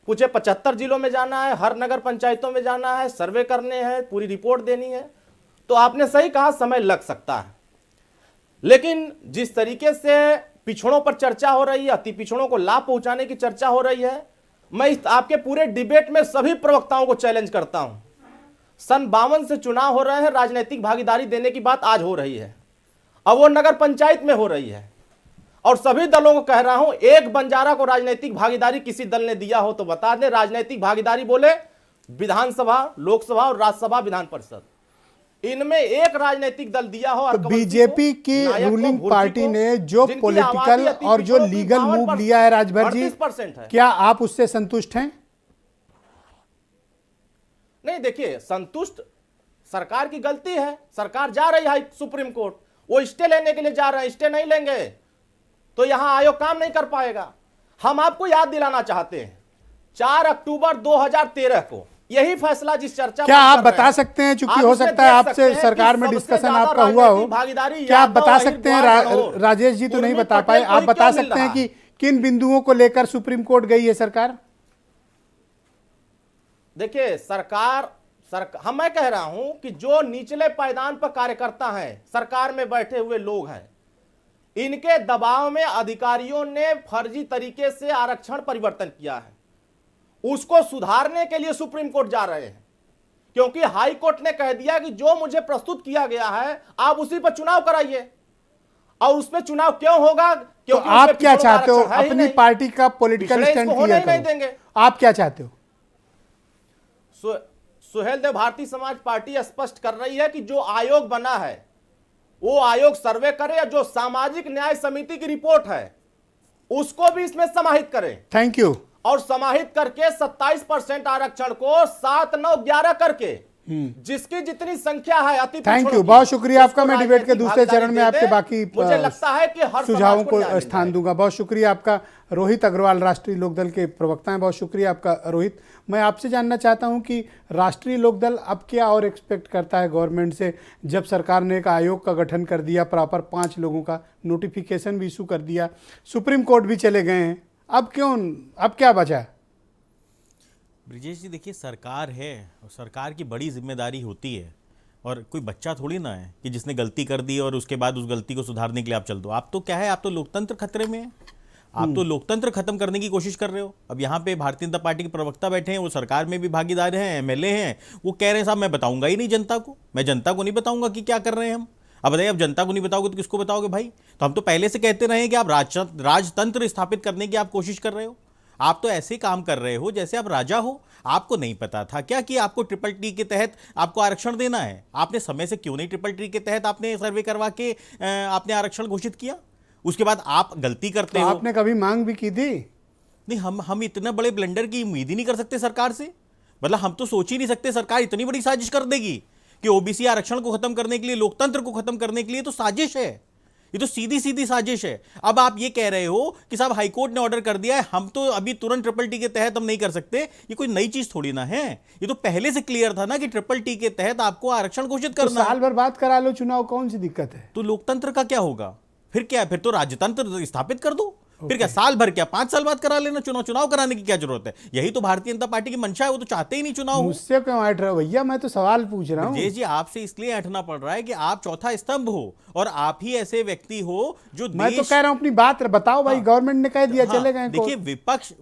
मुझे 75 जिलों में जाना है, हर नगर पंचायतों में जाना है, सर्वे करने हैं, पूरी रिपोर्ट देनी है। तो आपने सही कहा, समय लग सकता है, लेकिन जिस तरीके से पिछड़ों पर चर्चा हो रही है, अति पिछड़ों को लाभ पहुंचाने की चर्चा हो रही है, मैं इस आपके पूरे डिबेट में सभी प्रवक्ताओं को चैलेंज करता हूं। सन 52 से चुनाव हो रहे हैं, राजनीतिक भागीदारी देने की बात आज हो रही है, अब वो नगर पंचायत में हो रही है, और सभी दलों को कह रहा हूं, एक बंजारा को राजनीतिक भागीदारी किसी दल ने दिया हो तो बता दें। राजनीतिक भागीदारी बोले विधानसभा, लोकसभा और राज्यसभा, विधान परिषद, इनमें एक राजनीतिक दल दिया हो। तो बीजेपी की रूलिंग पार्टी ने जो पॉलिटिकल और जो लीगल मूव लिया है राजभर जी, 38% है। क्या आप उससे संतुष्ट हैं? नहीं, देखिए, संतुष्ट सरकार की गलती है। सरकार जा रही है सुप्रीम कोर्ट, वो स्टे लेने के लिए जा रहे हैं, स्टे नहीं लेंगे तो यहां आयोग काम नहीं कर पाएगा। हम आपको याद दिलाना चाहते हैं, 4 अक्टूबर 2013 को यही फैसला जिस चर्चा क्या आप बता सकते हैं, चूंकि हो सकता है आपसे सरकार में डिस्कशन आपका हुआ हो, क्या आप बता सकते हैं, राजेश जी तो नहीं बता पाए, आप बता सकते हैं कि किन बिंदुओं को लेकर सुप्रीम कोर्ट गई है सरकार? देखिए, मैं कह रहा हूं कि जो निचले पायदान पर कार्यकर्ता हैं, सरकार में बैठे हुए लोग हैं, इनके दबाव में अधिकारियों ने फर्जी तरीके से आरक्षण परिवर्तन किया है, उसको सुधारने के लिए सुप्रीम कोर्ट जा रहे हैं, क्योंकि हाई कोर्ट ने कह दिया कि जो मुझे प्रस्तुत किया गया है आप उसी पर चुनाव कराइए। और उसमें चुनाव क्यों होगा? क्योंकि तो आप क्या चाहते हो? अपनी पार्टी का पॉलिटिकल स्टैंड क्लियर नहीं देंगे। आप क्या चाहते हो? सुहेलदेव भारतीय समाज पार्टी स्पष्ट कर रही है कि जो आयोग बना है वो आयोग सर्वे करे, या जो सामाजिक न्याय समिति की रिपोर्ट है उसको भी इसमें समाहित करे। Thank you. और समाहित करके 27% आरक्षण को 7, 9, 11 करके जिसकी जितनी संख्या है अति थैंक यू, बहुत शुक्रिया आपका। मैं डिबेट के दूसरे चरण में आपके बाकी मुझे लगता है कि हर सुझावों को स्थान दूंगा। बहुत शुक्रिया आपका। रोहित अग्रवाल राष्ट्रीय लोकदल के प्रवक्ता हैं, बहुत शुक्रिया आपका रोहित। मैं आपसे जानना चाहता हूं कि राष्ट्रीय लोकदल अब क्या और एक्सपेक्ट करता है गवर्नमेंट से, जब सरकार ने एक आयोग का गठन कर दिया, प्रॉपर 5 लोगों का नोटिफिकेशन भी इशू कर दिया, सुप्रीम कोर्ट भी चले गए हैं, अब क्या बचा? ब्रिजेश जी, देखिए, सरकार है और सरकार की बड़ी जिम्मेदारी होती है, और कोई बच्चा थोड़ी ना है कि जिसने गलती कर दी और उसके बाद उस गलती को सुधारने के लिए आप चल दो। आप तो क्या है, आप तो लोकतंत्र खतरे में है, आप तो लोकतंत्र खत्म करने की कोशिश कर रहे हो। अब यहाँ पे भारतीय जनता पार्टी के प्रवक्ता बैठे हैं, वो सरकार में भी भागीदार हैं, एमएलए हैं, वो कह रहे हैं साहब मैं बताऊंगा ही नहीं जनता को, मैं जनता को नहीं बताऊंगा कि क्या कर रहे हैं हम। अब बताइए, अब जनता को नहीं बताओगे तो किसको बताओगे भाई? तो हम तो पहले से कहते रहे कि आप राजतंत्र स्थापित करने की आप कोशिश कर रहे हो, आप तो ऐसे काम कर रहे हो जैसे आप राजा हो। आपको नहीं पता था क्या कि आपको ट्रिपल टी के तहत आपको आरक्षण देना है? आपने समय से क्यों नहीं ट्रिपल टी के तहत आपने सर्वे करवा के आपने आरक्षण घोषित किया? उसके बाद आप गलती करते हो। आपने कभी मांग भी की थी? नहीं, हम इतना बड़े ब्लंडर की उम्मीद ही नहीं कर सकते सरकार से। मतलब हम तो सोच ही नहीं सकते सरकार इतनी बड़ी साजिश कर देगी कि ओबीसी आरक्षण को खत्म करने के लिए, लोकतंत्र को खत्म करने के लिए तो साजिश है, ये तो सीधी सीधी साजिश है। अब आप ये कह रहे हो कि साहब हाईकोर्ट ने ऑर्डर कर दिया है, हम तो अभी तुरंत ट्रिपल टी के तहत हम नहीं कर सकते, ये कोई नई चीज थोड़ी ना है, ये तो पहले से क्लियर था ना कि ट्रिपल टी के तहत आपको आरक्षण घोषित करना। तो साल भर बात करा लो चुनाव, कौन सी दिक्कत है? तो लोकतंत्र का क्या होगा? फिर क्या है? फिर तो राजतंत्र स्थापित कर दो, फिर क्या साल भर क्या 5 साल बाद करा लेना चुनाव कराने की क्या जरूरत है? यही तो भारतीय जनता पार्टी की मंशा है, वो तो चाहते ही नहीं चुनाव हो। मुझसे क्यों हट रहे हो भैया, मैं तो सवाल पूछ रहा हूँ। ब्रजेश जी आपसे इसलिए हटना पड़ रहा है कि आप चौथा स्तंभ हो और आप ही ऐसे व्यक्ति हो जो मैं तो कह रहा हूं अपनी बात बताओ भाई। गवर्नमेंट ने कह दिया चले गए। देखिए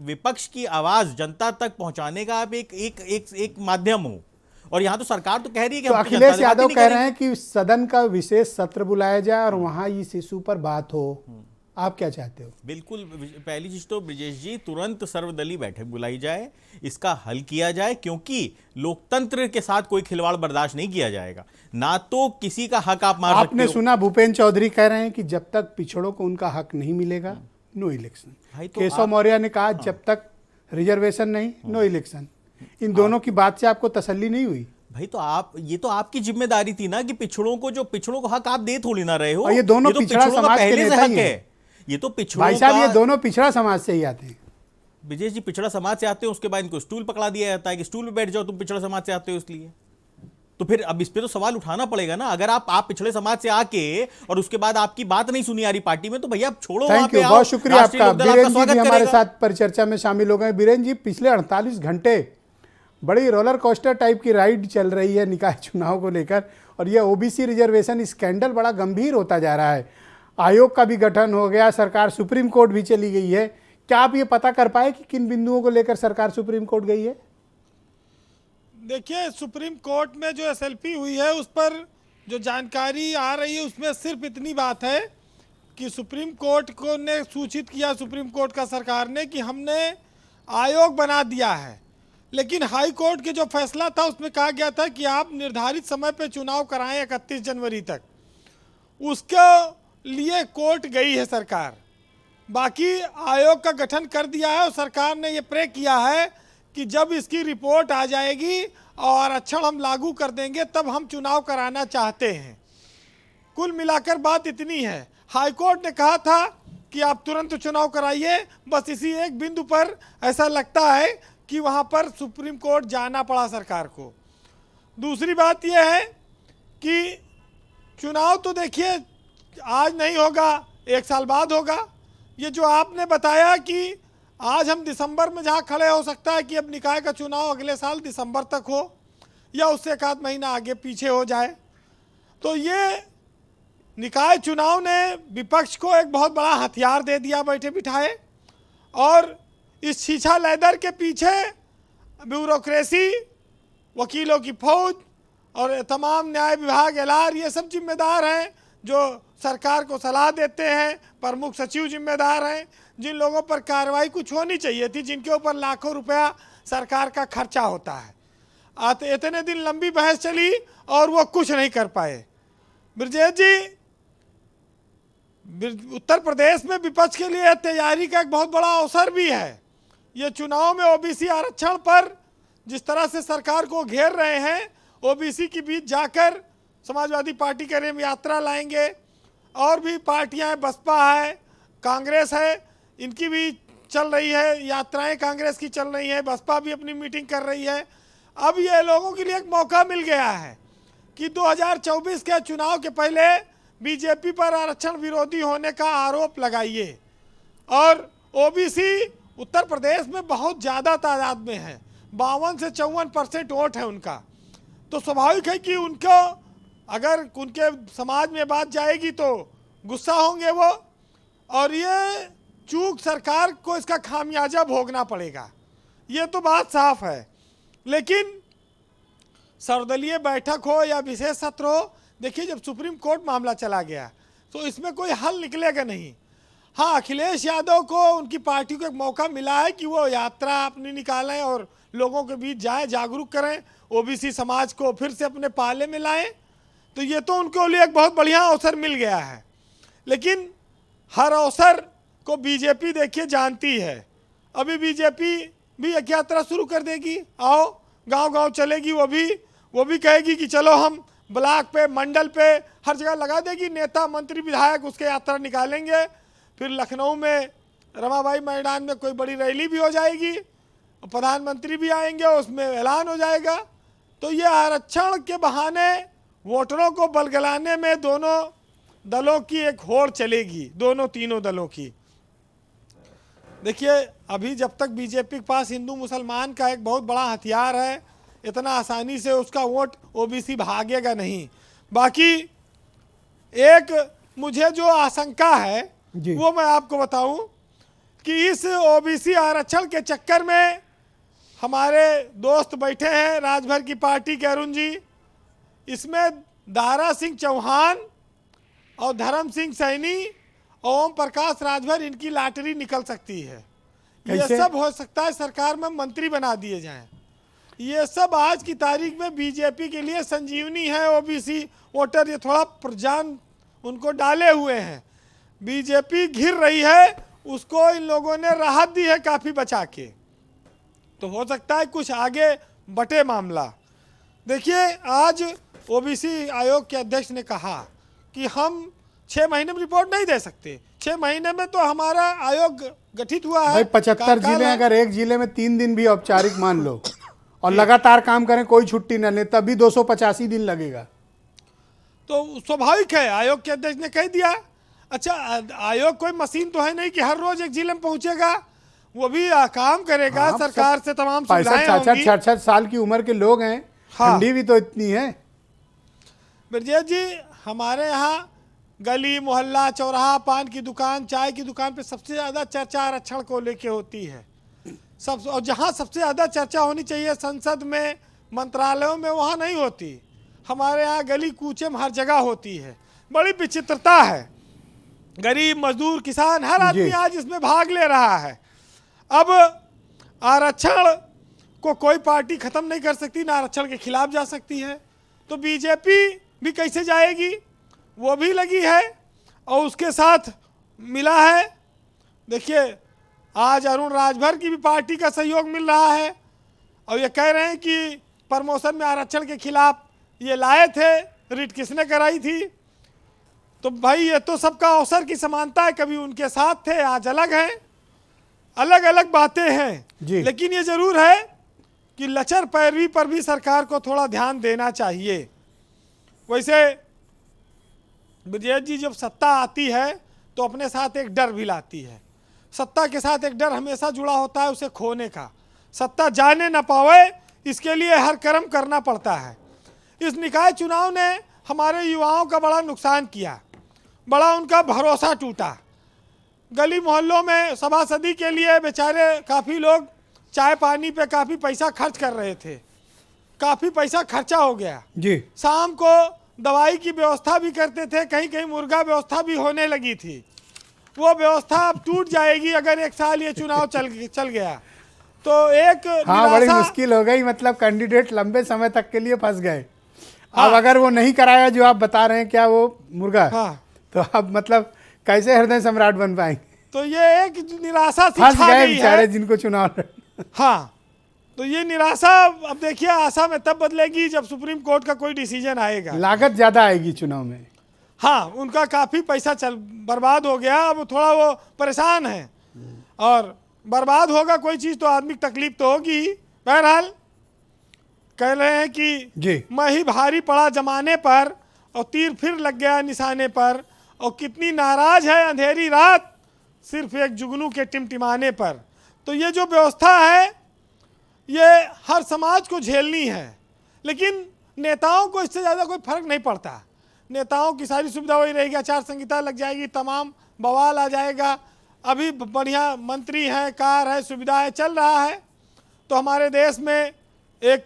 विपक्ष की आवाज जनता तक पहुंचाने का आप एक माध्यम हो, और यहां तो सरकार तो कह रही है कि तो अखिलेश यादव कह रहे हैं कि सदन का विशेष सत्र बुलाया जाए और वहां इस इशू पर बात हो। आप क्या चाहते हो? बिल्कुल, पहली चीज तो ब्रजेश जी तुरंत सर्वदलीय बैठक बुलाई जाए, इसका हल किया जाए, क्योंकि लोकतंत्र के साथ कोई खिलवाड़ बर्दाश्त नहीं किया जाएगा। ना तो किसी का हक आप मार सकते हो। आपने सुना भूपेंद्र चौधरी कह रहे हैं कि जब तक पिछड़ों को उनका हक नहीं मिलेगा नो इलेक्शन। केशव मौर्य ने कहा जब तक रिजर्वेशन नहीं नो इलेक्शन। इन दोनों की बात से आपको तसल्ली नहीं हुई? भाई तो ये तो आपकी जिम्मेदारी थी ना कि पिछड़ों को हक आप दे थोड़ी ना रहे हो। और ये दोनों पिछड़ा समाज के नेता ही हैं। ये तो पिछड़ों भाई साहब ये दोनों पिछड़ा समाज से ही आते हैं। विजय जी पिछड़ा समाज से आते हैं, उसके बाद इनको स्टूल पकड़ा दिया जाता है कि स्टूल पे बैठ जाओ, तुम पिछड़ा समाज से आते हो इसलिए। तो फिर अब इस पे तो सवाल उठाना पड़ेगा ना। अगर आप पिछड़े समाज से आके और उसके बाद आपकी बात नहीं सुनी आ रही पार्टी में, तो भैया आप छोड़ो। थैंक यू, बहुत शुक्रिया आपका। बीरेन जी भी हमारे साथ परिचर्चा में शामिल हो गए। बीरेन जी पिछले 48 घंटे बड़ी रोलर कोस्टर टाइप की राइड चल रही है निकाय चुनाव को लेकर, और यह ओबीसी रिजर्वेशन स्कैंडल बड़ा गंभीर होता जा रहा है। आयोग का भी गठन हो गया, सरकार सुप्रीम कोर्ट भी चली गई है। क्या आप ये पता कर पाए कि किन बिंदुओं को लेकर सरकार सुप्रीम कोर्ट गई है? देखिए सुप्रीम कोर्ट में जो एसएलपी हुई है उस पर जो जानकारी आ रही है उसमें सिर्फ इतनी बात है कि सुप्रीम कोर्ट को ने सूचित किया, सुप्रीम कोर्ट का सरकार ने, कि हमने आयोग बना दिया है। लेकिन हाई कोर्ट के जो फैसला था उसमें कहा गया था कि आप निर्धारित समय पर चुनाव कराएं 31 जनवरी तक। उसके लिए कोर्ट गई है सरकार। बाकी आयोग का गठन कर दिया है और सरकार ने ये प्रे किया है कि जब इसकी रिपोर्ट आ जाएगी और आरक्षण हम लागू कर देंगे तब हम चुनाव कराना चाहते हैं। कुल मिलाकर बात इतनी है। हाई कोर्ट ने कहा था कि आप तुरंत चुनाव कराइए, बस इसी एक बिंदु पर ऐसा लगता है कि वहाँ पर सुप्रीम कोर्ट जाना पड़ा सरकार को। दूसरी बात यह है कि चुनाव तो देखिए आज नहीं होगा, 1 साल बाद होगा। ये जो आपने बताया कि आज हम दिसंबर में जहाँ खड़े हो सकता है कि अब निकाय का चुनाव अगले साल दिसंबर तक हो या उससे 1 महीना आगे पीछे हो जाए, तो ये निकाय चुनाव ने विपक्ष को एक बहुत बड़ा हथियार दे दिया बैठे बिठाए। और इस छीछा लेदर के पीछे ब्यूरोक्रेसी, वकीलों की फौज और तमाम न्याय विभाग, एलआर, ये सब जिम्मेदार हैं जो सरकार को सलाह देते हैं। प्रमुख सचिव जिम्मेदार हैं, जिन लोगों पर कार्रवाई कुछ होनी चाहिए थी, जिनके ऊपर लाखों रुपया सरकार का खर्चा होता है। इतने दिन लंबी बहस चली और वो कुछ नहीं कर पाए। ब्रजेश जी उत्तर प्रदेश में विपक्ष के लिए तैयारी का एक बहुत बड़ा अवसर भी है। ये चुनाव में ओबीसी आरक्षण पर जिस तरह से सरकार को घेर रहे हैं, ओबीसी के बीच जाकर समाजवादी पार्टी के रेम यात्रा लाएंगे। और भी पार्टियां हैं, बसपा है, कांग्रेस है, इनकी भी चल रही है यात्राएं, कांग्रेस की चल रही है, बसपा भी अपनी मीटिंग कर रही है। अब ये लोगों के लिए एक मौका मिल गया है कि 2024 के चुनाव के पहले बीजेपी पर आरक्षण विरोधी होने का आरोप लगाइए। और ओबीसी उत्तर प्रदेश में बहुत ज़्यादा तादाद में है, 52 से 54% वोट है उनका। तो स्वाभाविक है कि उनको अगर उनके समाज में बात जाएगी तो गुस्सा होंगे वो, और ये चूक सरकार को इसका खामियाजा भोगना पड़ेगा, ये तो बात साफ है। लेकिन सर्वदलीय बैठक हो या विशेष सत्र हो, देखिए जब सुप्रीम कोर्ट मामला चला गया तो इसमें कोई हल निकलेगा नहीं। हाँ, अखिलेश यादव को उनकी पार्टी को एक मौका मिला है कि वो यात्रा अपनी निकालें और लोगों के बीच जाएं, जागरूक करें, ओबीसी समाज को फिर से अपने पाले में लाएं। तो ये तो उनके लिए एक बहुत बढ़िया अवसर मिल गया है। लेकिन हर अवसर को बीजेपी देखिए जानती है। अभी बीजेपी भी एक यात्रा शुरू कर देगी, आओ गांव-गांव चलेगी, वो भी कहेगी कि चलो हम ब्लॉक पे, मंडल पे, हर जगह लगा देगी, नेता मंत्री विधायक उसके यात्रा निकालेंगे। फिर लखनऊ में रमाबाई मैदान में कोई बड़ी रैली भी हो जाएगी, प्रधानमंत्री भी आएंगे, उसमें ऐलान हो जाएगा। तो ये आरक्षण के बहाने वोटरों को बलगलाने में दोनों दलों की एक होड़ चलेगी, दोनों तीनों दलों की। देखिए अभी जब तक बीजेपी के पास हिंदू मुसलमान का एक बहुत बड़ा हथियार है, इतना आसानी से उसका वोट ओबीसी भागेगा नहीं। बाकी एक मुझे जो आशंका है वो मैं आपको बताऊं कि इस ओबीसी आरक्षण के चक्कर में हमारे दोस्त बैठे हैं राजभर की पार्टी के अरुण जी, इसमें दारा सिंह चौहान और धर्म सिंह सैनी और ओम प्रकाश राजभर, इनकी लॉटरी निकल सकती है। ये सब हो सकता है सरकार में मंत्री बना दिए जाएं। ये सब आज की तारीख में बीजेपी के लिए संजीवनी है। ओबीसी वोटर ये थोड़ा प्रजान उनको डाले हुए हैं, बीजेपी घिर रही है, उसको इन लोगों ने राहत दी है काफ़ी बचा के, तो हो सकता है कुछ आगे बटे मामला। देखिए आज ओबीसी आयोग के अध्यक्ष ने कहा कि हम 6 महीने में रिपोर्ट नहीं दे सकते। 6 महीने में तो हमारा आयोग गठित हुआ है। भाई 75 जिले, अगर एक जिले में 3 दिन भी औपचारिक मान लो और लगातार काम करें, कोई छुट्टी न ले, तभी 285 दिन लगेगा। तो स्वाभाविक है, आयोग के अध्यक्ष ने कह दिया। अच्छा, आयोग कोई मशीन तो है नहीं कि हर रोज एक जिले में पहुंचेगा, वो भी काम करेगा। सरकार से तमाम सुविधाएं होंगी। 65 साल की उम्र के लोग हैं, ठंडी भी तो इतनी है। ब्रजेश जी, हमारे यहाँ गली मोहल्ला चौराहा, पान की दुकान, चाय की दुकान पे सबसे ज़्यादा चर्चा आरक्षण को लेके होती है। और जहाँ सबसे ज़्यादा चर्चा होनी चाहिए संसद में, मंत्रालयों में, वहाँ नहीं होती। हमारे यहाँ गली कूचे में हर जगह होती है। बड़ी विचित्रता है। गरीब मजदूर किसान हर आदमी आज इसमें भाग ले रहा है। अब आरक्षण को कोई पार्टी खत्म नहीं कर सकती, ना आरक्षण के खिलाफ जा सकती है। तो बीजेपी भी कैसे जाएगी, वो भी लगी है और उसके साथ मिला है। देखिए आज अरुण राजभर की भी पार्टी का सहयोग मिल रहा है और ये कह रहे हैं कि प्रमोशन में आरक्षण के खिलाफ ये लाए थे, रिट किसने कराई थी। तो भाई ये तो सबका अवसर की समानता है, कभी उनके साथ थे, आज अलग हैं, अलग अलग बातें हैं। लेकिन ये जरूर है कि लचर पैरवी पर भी सरकार को थोड़ा ध्यान देना चाहिए। वैसे ब्रजेश जी, जब सत्ता आती है तो अपने साथ एक डर भी लाती है। सत्ता के साथ एक डर हमेशा जुड़ा होता है, उसे खोने का। सत्ता जाने ना पावे इसके लिए हर कर्म करना पड़ता है। इस निकाय चुनाव ने हमारे युवाओं का बड़ा नुकसान किया, बड़ा उनका भरोसा टूटा। गली मोहल्लों में सभासदी के लिए बेचारे काफ़ी लोग चाय पानी पे काफ़ी पैसा खर्च कर रहे थे, काफ़ी पैसा खर्चा हो गया जी। शाम को दवाई की व्यवस्था भी करते थे, कहीं कहीं मुर्गा व्यवस्था भी होने लगी थी। वो व्यवस्था अब टूट जाएगी अगर 1 साल ये चुनाव चल गया तो। एक बड़ी मुश्किल हो गई, मतलब कैंडिडेट लंबे समय तक के लिए फंस गए। अब अगर वो नहीं कराया जो आप बता रहे हैं, क्या वो मुर्गा, तो अब मतलब कैसे हृदय सम्राट बन पाएंगे। तो ये एक निराशा सी फंस छा गए गई बेचारे है जिनको चुनाव। हाँ, तो ये निराशा अब देखिए आशा में तब बदलेगी जब सुप्रीम कोर्ट का कोई डिसीजन आएगा। लागत ज्यादा आएगी चुनाव में। हाँ, उनका काफी पैसा बर्बाद हो गया, अब थोड़ा वो परेशान है और बर्बाद होगा कोई चीज तो आदमी की तकलीफ तो होगी। बहरहाल कह रहे हैं कि मैं ही भारी पड़ा जमाने पर और तीर फिर लग गया निशाने पर, और कितनी नाराज है अंधेरी रात सिर्फ एक जुगनू के टिमटिमाने पर। तो ये जो व्यवस्था है ये हर समाज को झेलनी है, लेकिन नेताओं को इससे ज़्यादा कोई फर्क नहीं पड़ता। नेताओं की सारी सुविधा वही रहेगी, आचार संहिता लग जाएगी, तमाम बवाल आ जाएगा। अभी बढ़िया मंत्री हैं, कार है, सुविधा है, चल रहा है। तो हमारे देश में एक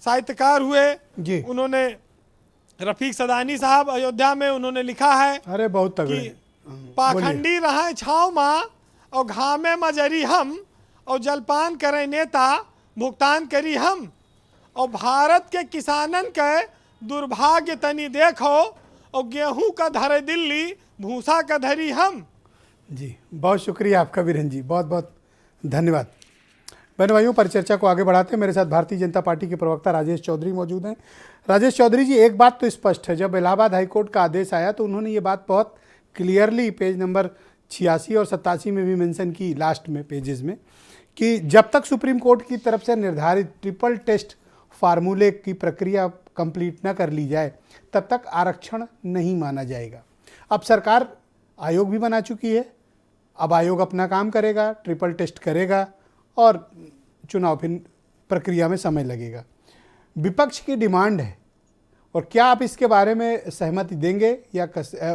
साहित्यकार हुए, उन्होंने रफीक सदानी साहब अयोध्या में उन्होंने लिखा है, अरे बहुत तगड़े, पाखंडी रहा छाँव माँ और घामे मजरी हम, और जलपान करें नेता भुगतान करी हम, और भारत के किसानन के दुर्भाग्य तनी देखो, और गेहूं का धरे दिल्ली भूसा का धरी हम। जी बहुत शुक्रिया आपका वीरेंद्र जी, बहुत बहुत धन्यवाद। बहन भाइयों, परिचर्चा को आगे बढ़ाते हैं। मेरे साथ भारतीय जनता पार्टी के प्रवक्ता राजेश चौधरी मौजूद हैं। राजेश चौधरी जी, एक बात तो स्पष्ट है, जब इलाहाबाद हाईकोर्ट का आदेश आया तो उन्होंने ये बात बहुत क्लियरली पेज नंबर 86 और 87 में भी मेंशन की, लास्ट में पेजेस में, कि जब तक सुप्रीम कोर्ट की तरफ से निर्धारित ट्रिपल टेस्ट फार्मूले की प्रक्रिया कंप्लीट न कर ली जाए तब तक आरक्षण नहीं माना जाएगा। अब सरकार आयोग भी बना चुकी है, अब आयोग अपना काम करेगा, ट्रिपल टेस्ट करेगा और चुनाव फिर प्रक्रिया में समय लगेगा। विपक्ष की डिमांड है, और क्या आप इसके बारे में सहमति देंगे या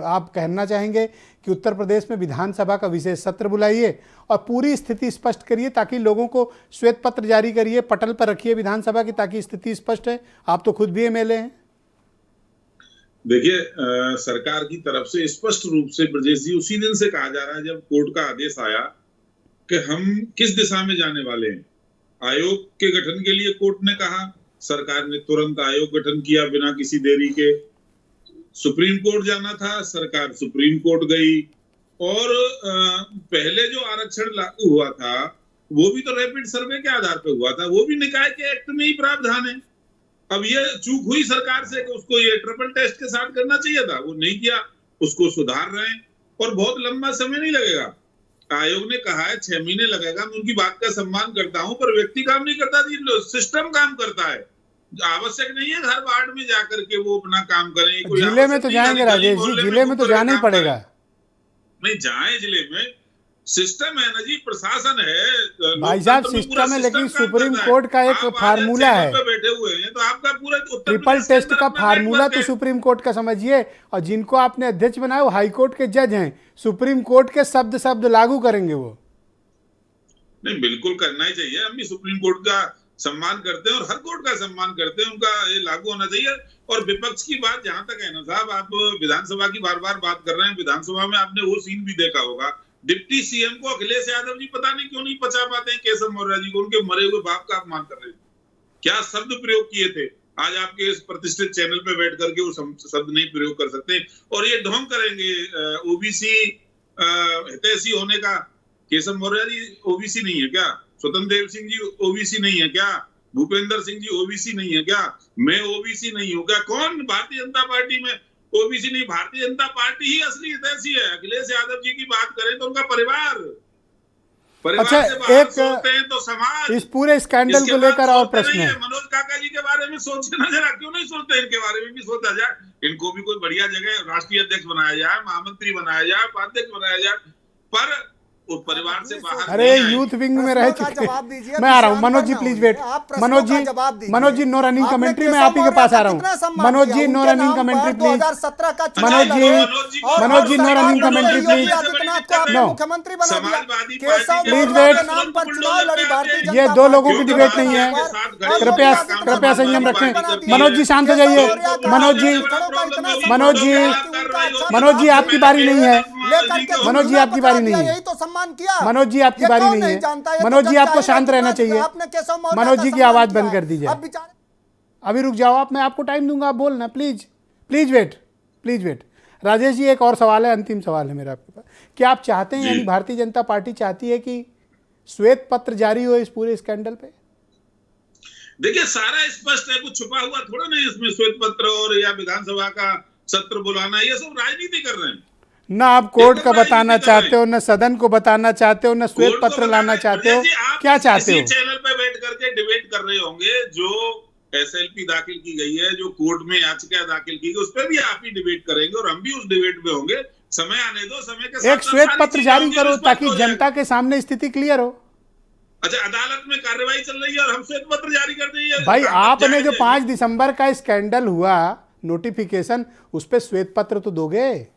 आप कहना चाहेंगे कि उत्तर प्रदेश में विधानसभा का विशेष सत्र बुलाइए और पूरी स्थिति स्पष्ट करिए, ताकि लोगों को श्वेत पत्र जारी करिए, पटल पर रखिए विधानसभा की, ताकि स्थिति स्पष्ट है। आप तो खुद भी एमएलए हैं। देखिए, सरकार की तरफ से स्पष्ट रूप से ब्रजेश जी उसी दिन से कहा जा रहा है जब कोर्ट का आदेश आया कि हम किस दिशा में जाने वाले हैं। आयोग के गठन के लिए कोर्ट ने कहा, सरकार ने तुरंत आयोग गठन किया बिना किसी देरी के। सुप्रीम कोर्ट जाना था, सरकार सुप्रीम कोर्ट गई। और पहले जो आरक्षण लागू हुआ था वो भी तो रैपिड सर्वे के आधार पर हुआ था, वो भी निकाय के एक्ट में ही प्रावधान है। अब ये चूक हुई सरकार से कि उसको ये ट्रिपल टेस्ट के साथ करना चाहिए था, वो नहीं किया, उसको सुधार रहे हैं और बहुत लंबा समय नहीं लगेगा। आयोग ने कहा है 6 महीने लगेगा, मैं उनकी बात का सम्मान करता हूं, पर व्यक्ति काम नहीं करता, सिस्टम काम करता है। आवश्यक नहीं है हर वार्ड में जाकर के वो अपना काम करें। जिले में तो जाएंगे राजेश जी, जिले में तो जाना ही पड़ेगा। नहीं जाए जिले में, सिस्टम है ना जी, प्रशासन है भाई साहब, सिस्टम है, लेकिन सुप्रीम कोर्ट का एक फार्मूला है। बैठे हुए हैं तो आपका पूरा ट्रिपल टेस्ट का फार्मूला तो सुप्रीम कोर्ट का समझिए, और जिनको आपने अध्यक्ष बनाया वो हाई कोर्ट के जज हैं, सुप्रीम कोर्ट के शब्द लागू करेंगे वो। नहीं, बिल्कुल करना ही चाहिए, हम भी सुप्रीम कोर्ट का सम्मान करते हैं और हर कोर्ट का सम्मान करते हैं, उनका ये लागू होना चाहिए। और विपक्ष की बात जहां तक है ना साहब, आप विधानसभा की बार बार बात कर रहे हैं, विधानसभा में आपने वो सीन भी देखा होगा, डिप्टी सीएम को अखिलेश यादव जी पता नहीं क्यों नहीं पचा पाते हैं केशव मौर्य जी को, उनके मरे हुए बाप का अपमान कर रहे हैं। क्या शब्द प्रयोग किए थे, आज आपके इस प्रतिष्ठित चैनल पे बैठ करके वो शब्द नहीं प्रयोग कर सकते। और ये ढोंग करेंगे ओबीसी हितैषी होने का। केशव मौर्य जी ओबीसी नहीं है क्या? स्वतंत्र देव सिंह जी ओबीसी नहीं है क्या? भूपेंद्र सिंह जी ओबीसी नहीं है क्या? मैं ओबीसी नहीं हूँ क्या? कौन भारतीय जनता पार्टी में ओबीसी नहीं? भारतीय जनता पार्टी ही असली हितैषी है। अखिलेश यादव जी की बात करें तो उनका परिवार अच्छा, से बाहर एक सोचते हैं तो समाज, इस पूरे स्कैंडल को लेकर और प्रश्न है। मनोज काका जी के बारे में सोचना जरा, क्यों नहीं सोचते? इनके बारे में भी सोचा जाए, इनको भी कोई बढ़िया जगह राष्ट्रीय अध्यक्ष बनाया जाए, महामंत्री बनाया जाए, उपाध्यक्ष बनाया जाए, पर उस परिवार से बाहर। अरे यूथ विंग में रह चुके, मैं आ रहा हूँ। Manoj ji please wait, Manoj ji no running commentary में आप ही के पास आ रहा हूँ। Manoj ji no running commentary please, Manoj ji no running commentary please, no please wait, ये दो लोगों की डिबेट नहीं है, कृपया संयम रखें। मनोज जी शांत हो जाइए। मनोज जी आपकी बारी नहीं है, मनोज जी आपकी बारी नहीं है, किया। मनोज जी आपकी बारी नहीं है, मनोज जी आपको शांत रहना चाहिए। मनोज जी की आवाज बंद कर दीजिए, अभी रुक जाओ आप, मैं आपको टाइम दूंगा, आप बोलना please, please wait. Rajesh ji एक और सवाल है, अंतिम सवाल है मेरा आपके पास। क्या आप चाहते हैं, यानी भारतीय जनता पार्टी चाहती है कि श्वेत पत्र जारी हो इस पूरे स्कैंडल पे? देखिए सारा स्पष्ट है, कुछ छुपा हुआ थोड़ा नहीं इसमें। श्वेत पत्र और या विधानसभा का सत्र बुलाना, ये सब राजनीति कर रहे हैं। ना आप कोर्ट का बताना चाहते हो, ना सदन को बताना चाहते हो, ना श्वेत पत्र लाना चाहते हो, क्या चाहते हो? चैनल पे बैठ करके डिबेट कर रहे होंगे, जो एसएलपी दाखिल की गई है, जो कोर्ट में याचिका दाखिल की गई, उस पर भी आप ही डिबेट करेंगे और हम भी उस डिबेट में होंगे। समय आने दो, समय के साथ एक श्वेत पत्र जारी करो ताकि जनता के सामने स्थिति क्लियर हो। अच्छा, अदालत में कार्रवाई चल रही है और हम श्वेत पत्र जारी कर देंगे? भाई आपने जो 5 दिसंबर का स्कैंडल हुआ नोटिफिकेशन, उस पर श्वेत पत्र तो दोगे?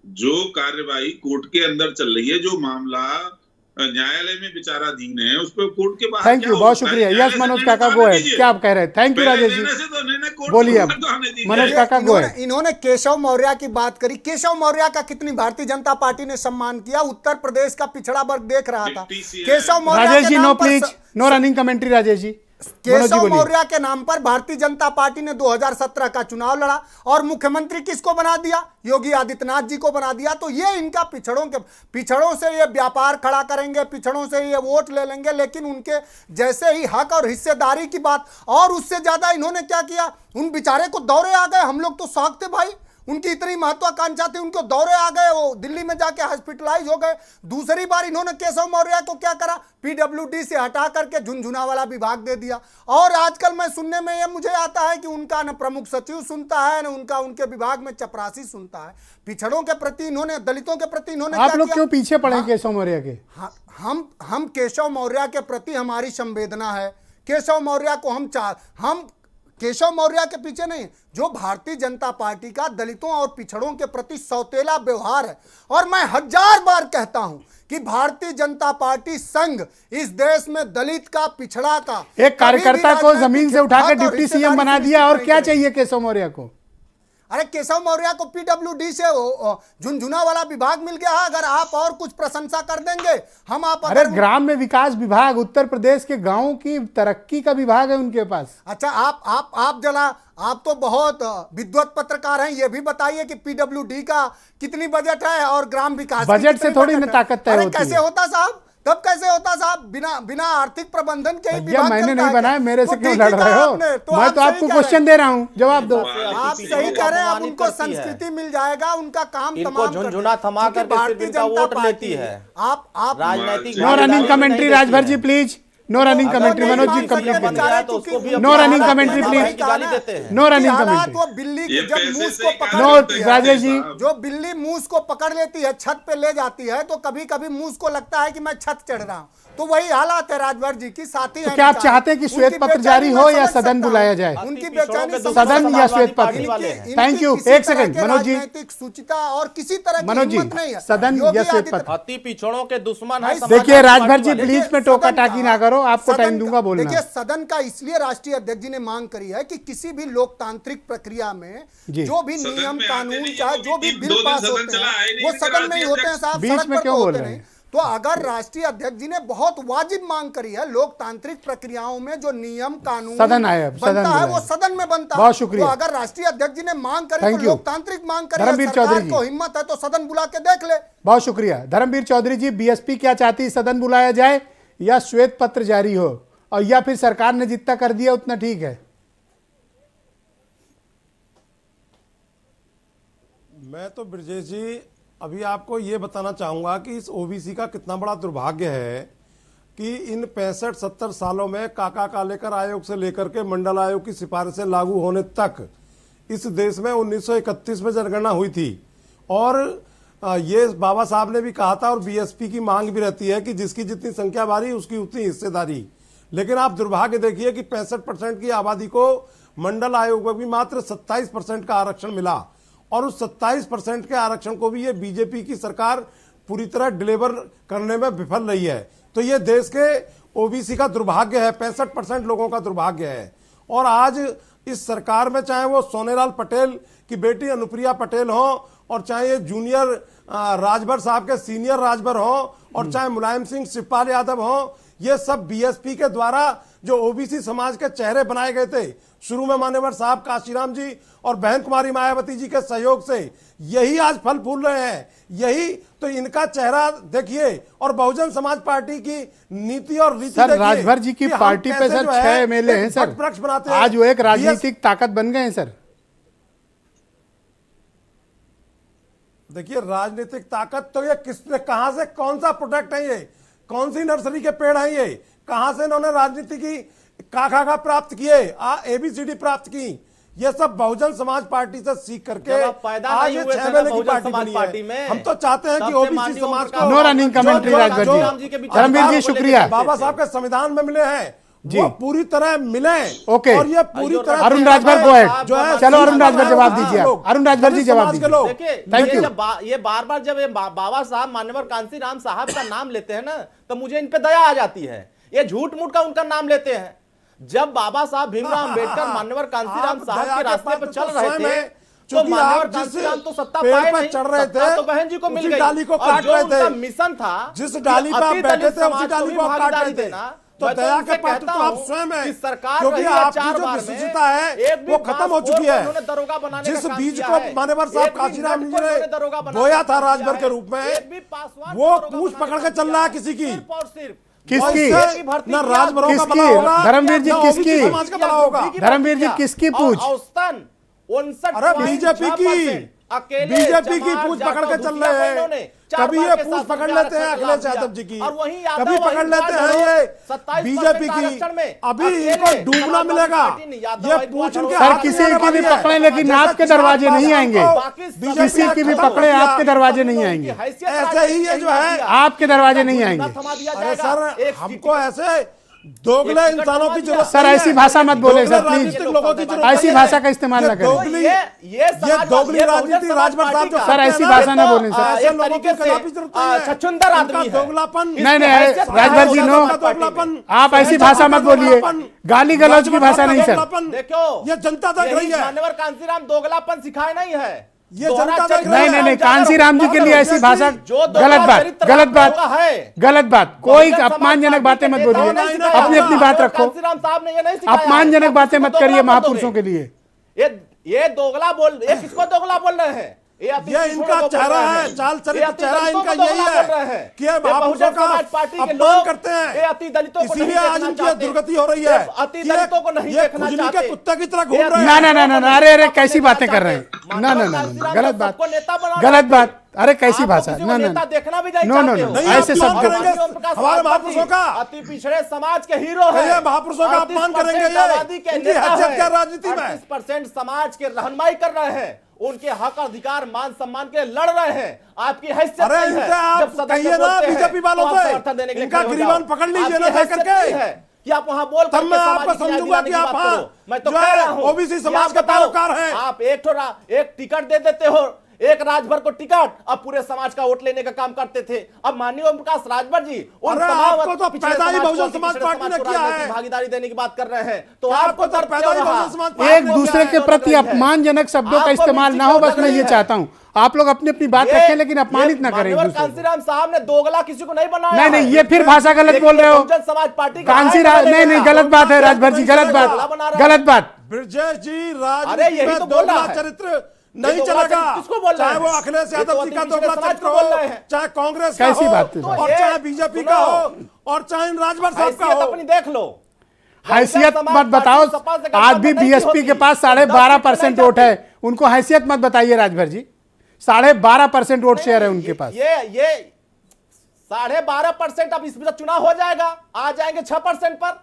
जो कार्यवाही कोर्ट के अंदर चल रही है, जो मामला न्यायालय में विचाराधीन है, उस पर कोर्ट के बाहर। थैंक यू, बहुत शुक्रिया। यस मनोज काका गो है, क्या आप कह रहे हैं? थैंक यू राजेश जी, बोलिए अब। मनोज काका गो है। इन्होंने केशव मौर्य की बात करी। केशव मौर्य का कितनी भारतीय जनता पार्टी ने सम्मान किया, उत्तर प्रदेश का पिछड़ा वर्ग देख रहा था। Keshav Maurya Rajesh ji no please, no running commentary. Rajesh ji, Keshav Maurya के नाम पर भारतीय जनता पार्टी ने 2017 का चुनाव लड़ा और मुख्यमंत्री किसको बना दिया? योगी आदित्यनाथ जी को बना दिया। तो ये इनका पिछड़ों से ये व्यापार खड़ा करेंगे, पिछड़ों से ये वोट ले लेंगे, लेकिन उनके जैसे ही हक और हिस्सेदारी की बात, और उससे ज्यादा इन्होंने क्या किया, उन बेचारे को दौरे आ गए। हम लोग तो शौक थे भाई, उनकी इतनी महत्वाकांक्षा थी, उनको दौरे आ गए, वो दिल्ली में जाके हॉस्पिटलाइज हो गए। दूसरी बार इन्होंने केशव मौर्य को क्या करा, पीडब्ल्यूडी से हटा करके झुनझुना वाला विभाग दे दिया। और आजकल मैं सुनने में ये मुझे आता है कि उनका न प्रमुख सचिव सुनता है, न उनका उनके विभाग में चपरासी सुनता है। पिछड़ों के प्रति इन्होंने, दलितों के प्रति इन्होंने आप लोग क्यों पीछे पड़े केशव मौर्य के? हम केशव मौर्य के प्रति हमारी संवेदना है। केशव मौर्य को हम केशव मौर्य के पीछे नहीं, जो भारतीय जनता पार्टी का दलितों और पिछड़ों के प्रति सौतेला व्यवहार है। और मैं 1000 बार कहता हूं कि भारतीय जनता पार्टी संघ इस देश में दलित का, पिछड़ा का, एक कार्यकर्ता को जमीन से उठाकर डिप्टी सीएम बना दिया, और क्या चाहिए केशव मौर्य को? अरे केशव मौर्य को पीडब्ल्यूडी से झुनझुना वाला विभाग मिल गया। अगर आप और कुछ प्रशंसा कर देंगे हम आप। अरे ग्राम में विकास विभाग, उत्तर प्रदेश के गांवों की तरक्की का विभाग है उनके पास। अच्छा, आप तो बहुत विद्वत पत्रकार हैं, ये भी बताइए कि पीडब्ल्यूडी का कितनी बजट है और ग्राम विकास बजट से थोड़ी न ताकत तय होती है। कैसे होता साहब, तब कैसे होता साहब? बिना आर्थिक प्रबंधन के ही विभाग मैंने चलता नहीं बनाया, है। मेरे से तो क्यों ठीक लड़ है रहे हो? मैं तो आपको क्वेश्चन दे रहा हूँ, जवाब दो। आप सही कह रहे हैं, अब उनको संस्कृति मिल जाएगा, उनका काम तमाम झुनझुना थमा करके सिर्फ इनका वोट लेती है। आप राजनीतिक no running commentary Rajbhar ji please, no running commentary. Manoj ji complete कीजिए। No running commentary please, no running commentary. वो बिल्ली की जब मूस को पकड़ नो लेती है, राजेश जी, जो बिल्ली मूस को पकड़ लेती है, छत पे ले जाती है, तो कभी कभी मूस को लगता है कि मैं छत चढ़ रहा हूं। तो वही हालात है राजभर जी की। साथी तो क्या आप चाहते हैं कि श्वेत पत्र जारी हो या सदन बुलाया जाए? उनकी बेचैनी, सदन या श्वेत पत्र? Thank you. एक सेकंड मनोज जी, राजनीतिक सूचिता और किसी तरह की मनोज जी, हिम्मत नहीं है। सदन या श्वेत पत्र? अति पिछड़ों के दुश्मन है। देखिए राजभर जी, बीच में टोका टाकी ना करो, आपको टाइम दूंगा बोलना। देखिए सदन का इसलिए राष्ट्रीय अध्यक्ष जी ने मांग करी है कि किसी भी लोकतांत्रिक प्रक्रिया में जो भी नियम कानून चाहे जो भी बिल पास होते हैं वो सदन में ही होते हैं साहब, बीच में क्यों बोल रहे हैं? तो अगर राष्ट्रीय अध्यक्ष जी ने बहुत वाजिब मांग करी है, लोकतांत्रिक प्रक्रियाओं में जो नियम कानून सदन आए, बनता है वो सदन में बनता है। बहुत शुक्रिया। तो अगर राष्ट्रीय अध्यक्ष जी ने मांग करी, तो लोकतांत्रिक मांग करी, धर्मवीर चौधरी जी को हिम्मत है तो सदन बुला के देख ले। बहुत शुक्रिया। धर्मवीर चौधरी जी, बीएसपी क्या चाहती है, सदन बुलाया जाए या श्वेत पत्र जारी हो, और या फिर सरकार ने जितना कर दिया उतना ठीक है? मैं तो ब्रजेश जी अभी आपको ये बताना चाहूँगा कि इस ओबीसी का कितना बड़ा दुर्भाग्य है कि इन 65-70 सालों में काका कालेकर आयोग से लेकर के मंडल आयोग की सिफारिशें लागू होने तक इस देश में 1931 में जनगणना हुई थी। और ये बाबा साहब ने भी कहा था, और बीएसपी की मांग भी रहती है कि जिसकी जितनी संख्या बारी उसकी उतनी हिस्सेदारी। लेकिन आप दुर्भाग्य देखिए कि 65% की आबादी को मंडल आयोग में भी मात्र 27% का आरक्षण मिला, और उस 27% के आरक्षण को भी ये बीजेपी की सरकार पूरी तरह डिलीवर करने में विफल रही है। तो ये देश के ओबीसी का दुर्भाग्य है, 65% लोगों का दुर्भाग्य है। और आज इस सरकार में चाहे वो सोनेलाल पटेल की बेटी अनुप्रिया पटेल हो, और चाहे ये जूनियर राजभर साहब के सीनियर राजभर हो, और चाहे मुलायम सिंह शिवपाल यादव हो, ये सब बीएसपी के द्वारा जो ओबीसी समाज के चेहरे बनाए गए थे, शुरू में मान्यवर साहब काशीराम जी और बहन कुमारी मायावती जी के सहयोग से, यही आज फल फूल रहे हैं। यही तो इनका चेहरा देखिए, और बहुजन समाज पार्टी की नीति और रीति सर, राजभर जी की पार्टी पे सर 6 एमएलए हैं सर, आज वो एक राजनीतिक ताकत बन गए हैं सर। देखिए राजनीतिक ताकत तो ये किसने, कहां से, कौन सा प्रोडक्ट है, ये कौन सी नर्सरी के पेड़ हैं, ये कहां से इन्होंने राजनीति की का प्राप्त किए, एबीसीडी प्राप्त की? ये सब बहुजन समाज पार्टी से सीख करके आज ये 6 महीने की पार्टी बनी है। हम तो चाहते हैं कि ओबीसी समाज को नो रनिंग कमेंट्री राजभर जी, धर्मवीर जी शुक्रिया। बाबा साहब के संविधान में मिले हैं जी, वो पूरी तरह मिले। ओके, और ये पूरी तरह अरुण राजभर को है, चलो अरुण राजभर जवाब दीजिए, अरुण राजभर जी जवाब दीजिए। Thank you. ये बार बार जब ये बाबा साहब मान्यवर कांसीराम साहब का नाम लेते हैं ना, तो मुझे इन पे दया आ जाती है। ये झूठ मूठ का उनका नाम लेते हैं। जब बाबा साहब भीमराव अंबेडकर मान्यवर कांसीराम साहब के रास्ते पर चल रहे थे, तो मान्यवर कांसीराम तो सत्ता पाए नहीं, चढ़ रहे थे, तो बहन जी को मिल गई, डाली को और काट जो रहे उनका थे, मिशन था, जिस डाली पर आप बैठे थे उसी डाली को काट रहे थे। तो दया के पात्र तो आप स्वयं हैं, क्योंकि आपकी जो विशिष्टता है वो खत्म हो चुकी है। जिस बीज को मान्यवर साहब काशीराम जी ने बोया था राजभर के रूप में, वो पूछ पकड़ के चल रहा है किसी की, किसकी? ना राजभरों का बना होगा, धर्मवीर जी किसकी? समाज का बना होगा। धर्मवीर जी किसकी पूछ? औसतन 59 अरे बीजेपी की, अकेले बीजेपी की जमात पूछ जाटों पकड़ के चल दूसरा रहे बहनों ने हैं, चार कभी बार ये के पूछ साथ पकड़ उनके लेते हैं आरक्षण अखिलेश लाभ यादव दिया। जी की, और वहीं यादव कभी पकड़ वहीं लेते हैं द्वार ये 27% बीजेपी आरक्षण में की, अभी अकेले इनको डूबना समाजवादी मिलेगा। पार्टी ने यादव ये वहीं पूछ द्वार इनके खड़ा सर हाथ किसी में की भी आने वाली पकड़े है। लेकिन जैसा आपके चिराग दरवाजे नहीं पासवान आएंगे, को बाकी किसी की भी खत्म पकड़े किया। आपके दरवाजे नहीं आएंगे, ऐसे ही ये जो है आपके दरवाजे नहीं आएंगे। अरे सर हमको ऐसे दोगले इंसानों की जरूरत सर नहीं ऐसी है। भाषा मत बोले सर, दोगले प्लीज राजनीतिक लोगों की जरूरत ऐसी नहीं भाषा है। का इस्तेमाल ये ना करें। दोगली दोगली राजनीति राजभर साहब जो सर, करते हैं ऐसी ना, भाषा ना बोलें सर। ऐसे लोगों की कदापि जरूरत नहीं है। छछूंदर आदमी इनका है। दोगलापन नहीं नहीं राजभर जी नो, दोगलापन आप ऐसी भाषा मत बोलिए, गाली गलौज की भाषा नहीं सर। देखो ये जनता देख रही है। मान्यवर कांसीराम दोगलापन सिखाए नहीं है, ये जनता देख रही है। नहीं नहीं नहीं कांसीराम जी के लिए ऐसी भाषा जो गलत बात, गलत बात, गलत बात, कोई अपमानजनक बातें मत बोलिए, अपनी अपनी बात रखो, कांसीराम साहब ने ये नहीं सिखाया है। अपमानजनक बातें मत करिए महापुरुषों के लिए। ये दोगला बोल, ये किसको दोगला बोल रहे हैं? ये इनका चेहरा है, चाल चरित्र चेहरा इनका यही है कि ये महापुरुषों का अपमान करते हैं, इसीलिए आज इनकी दुर्गति हो रही है। अति दलितों को नहीं देखना खुजली चाहते। के कुत्ते की तरह घूम रहे हैं। ना ना ना ना, अरे अरे कैसी बातें कर रहे हैं, ना ना ना ना, गलत बात, गलत बात, अरे कैसी भाषा, ना ना नेता देखना भी नहीं नो नो चाहते नो, हो। ऐसे शब्द हमारे महापुरुषों का अति पिछड़े समाज के हीरो है, ये महापुरुषों का अपमान करेंगे, ये इनकी हैसियत क्या राजनीति में। 38% समाज के रहनुमाई कर रहे हैं, उनके हक अधिकार मान सम्मान के लिए लड़ रहे हैं। आपकी हैसियत अरे नहीं है। इनसे आप जब सदस्य कहिए ना बोलते हैं, बीजेपी वालों तो आप से, समर्थन देने के लिए इनका खड़े हो गिरीबान जाओ। पकड़ लीजिए आपकी ना हैसियत करके। नहीं है कि आप वहां बोल तब मैं आपको समझूंगा कि आप हाँ मैं तो जो कह है रहा हूं ओबीसी कि समाज आप के बताओ, पैरोकार हैं। आप एक टिकट दे देते हो, एक राजभर को टिकट, अब पूरे समाज का वोट लेने का काम करते थे। अब माननीय ओम प्रकाश राजभर जी उन अरे तमाम आपको तो पिछड़े पैदा ही समाज को, बहुजन समाज पिछड़े पार्टी ने को किया राजनीतिक है। भागीदारी देने की बात कर रहे हैं, तो क्या आपको आपको तो दर्द पैदा क्यों ही रहा? बहुजन समाज पार्टी एक दूसरे के प्रति अपमानजनक शब्दों का इस्तेमाल ना हो, बस मैं ये चाहता हूँ। आप लोग अपनी अपनी बात रखें लेकिन अपमानित ना करें एक दूसरे को। कांसीराम साहब ने दोगला किसी को नहीं बनाया। नहीं नहीं, ये फिर भाषा गलत बोल रहे हो। बहुजन समाज पार्टी कांसीराम नहीं नहीं, गलत बात है राजभर जी, गलत बात, गलत बात। ब्रजेश जी अरे राजनीति यही में तो बोल रहा दोगला है। चरित्र नहीं दोगला चलेगा, चरित्र किसको बोल रहे चाहे हैं? वो अखिलेश ये यादव तो जी का अति दोगला पिछड़े समाज चरित्र को बोल रहे हो, हैं। चाहे कांग्रेस का कैसी हो, बात है? और चाहे बीजेपी का हो, और चाहे राजभर साहब का हैसियत हो। अपनी देख लो। हैसियत मत बताओ, आज भी बीएसपी के पास 12.5% वोट है, उनको हैसियत मत बताइए राजभर जी। 12.5% वोट शेयर है उनके पास। ये 12.5% अब इसमें चुनाव हो जाएगा, आ जाएंगे 6% पर।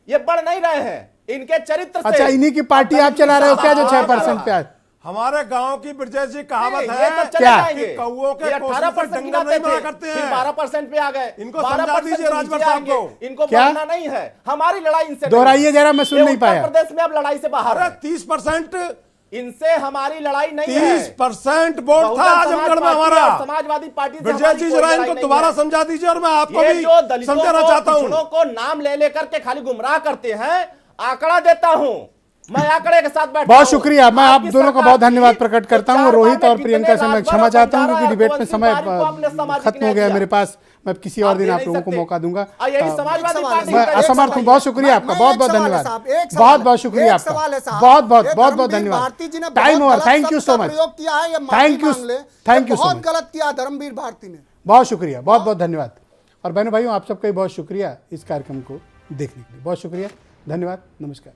ये बढ़ नहीं रहे हैं इनके चरित्र से। अच्छा, इन्हीं की पार्टी आप चला रहे हो क्या जो 6% पे आज? हमारे गांव की ब्रजेश जी कहावत ये है तो चले क्या? जाएंगे। कि कौओं के ये कोसों से 18% डंगर गिनाते नहीं बना थे, करते फिर हैं। 12% पे आ गए। इनको समझा 12% दीजिए राजभर नीचे साहब आएंगे। को। इनको क्या? बढ़ना नहीं है, हमारी लड़ाई इनसे नहीं दोहराइए है। जरा, मैं सुन ये नहीं उत्तर पाया। प्रदेश में अब लड़ाई से बाहर अरे है। 30% इनसे हमारी लड़ाई नहीं है। 30% वोट था बहुजन आजमगढ़ में समाज पार्टी हमारा। और समाजवादी पार्टी से ब्रजेश हमारी जी कोई जरा लड़ाई इनको नहीं दोबारा है। समझा दीजिए और मैं आपको ये भी जो दलितों समझाना को, चाहता हूँ। पिछड़ों को नाम ले लेकर के खाली गुमराह करते हैं। आंकड़ा देता हूँ मैं, आंकड़े के साथ बैठा बहुत हूं। शुक्रिया, मैं आप आपकी दोनों का सरकार बहुत की धन्यवाद प्रकट करता हूं। चार रोहित साल में और प्रियंका से मैं कितने क्षमा चाहता हूं क्योंकि राजभर डिबेट और में कुंवर समय सिंह को आपने सामाजिक खत्म हो न्याय गया दिया। मेरे पास। मैं किसी और आप दिन दे आप नहीं लोगों को सकते। मौका दूंगा। यही समाजवादी पार्टी मैं है। असमर्थ हूं, बहुत शुक्रिया आपका, बहुत बहुत धन्यवाद, बहुत बहुत शुक्रिया आपका, बहुत बहुत बहुत बहुत धन्यवाद। Time over, thank you so much, thank you, thank you so बहुत मच, गलत किया धर्मवीर भारती ने। बहुत शुक्रिया, बहुत बहुत धन्यवाद। और बहनों भाइयों, आप सबका भी बहुत शुक्रिया इस कार्यक्रम को देखने के लिए, बहुत शुक्रिया, धन्यवाद, नमस्कार।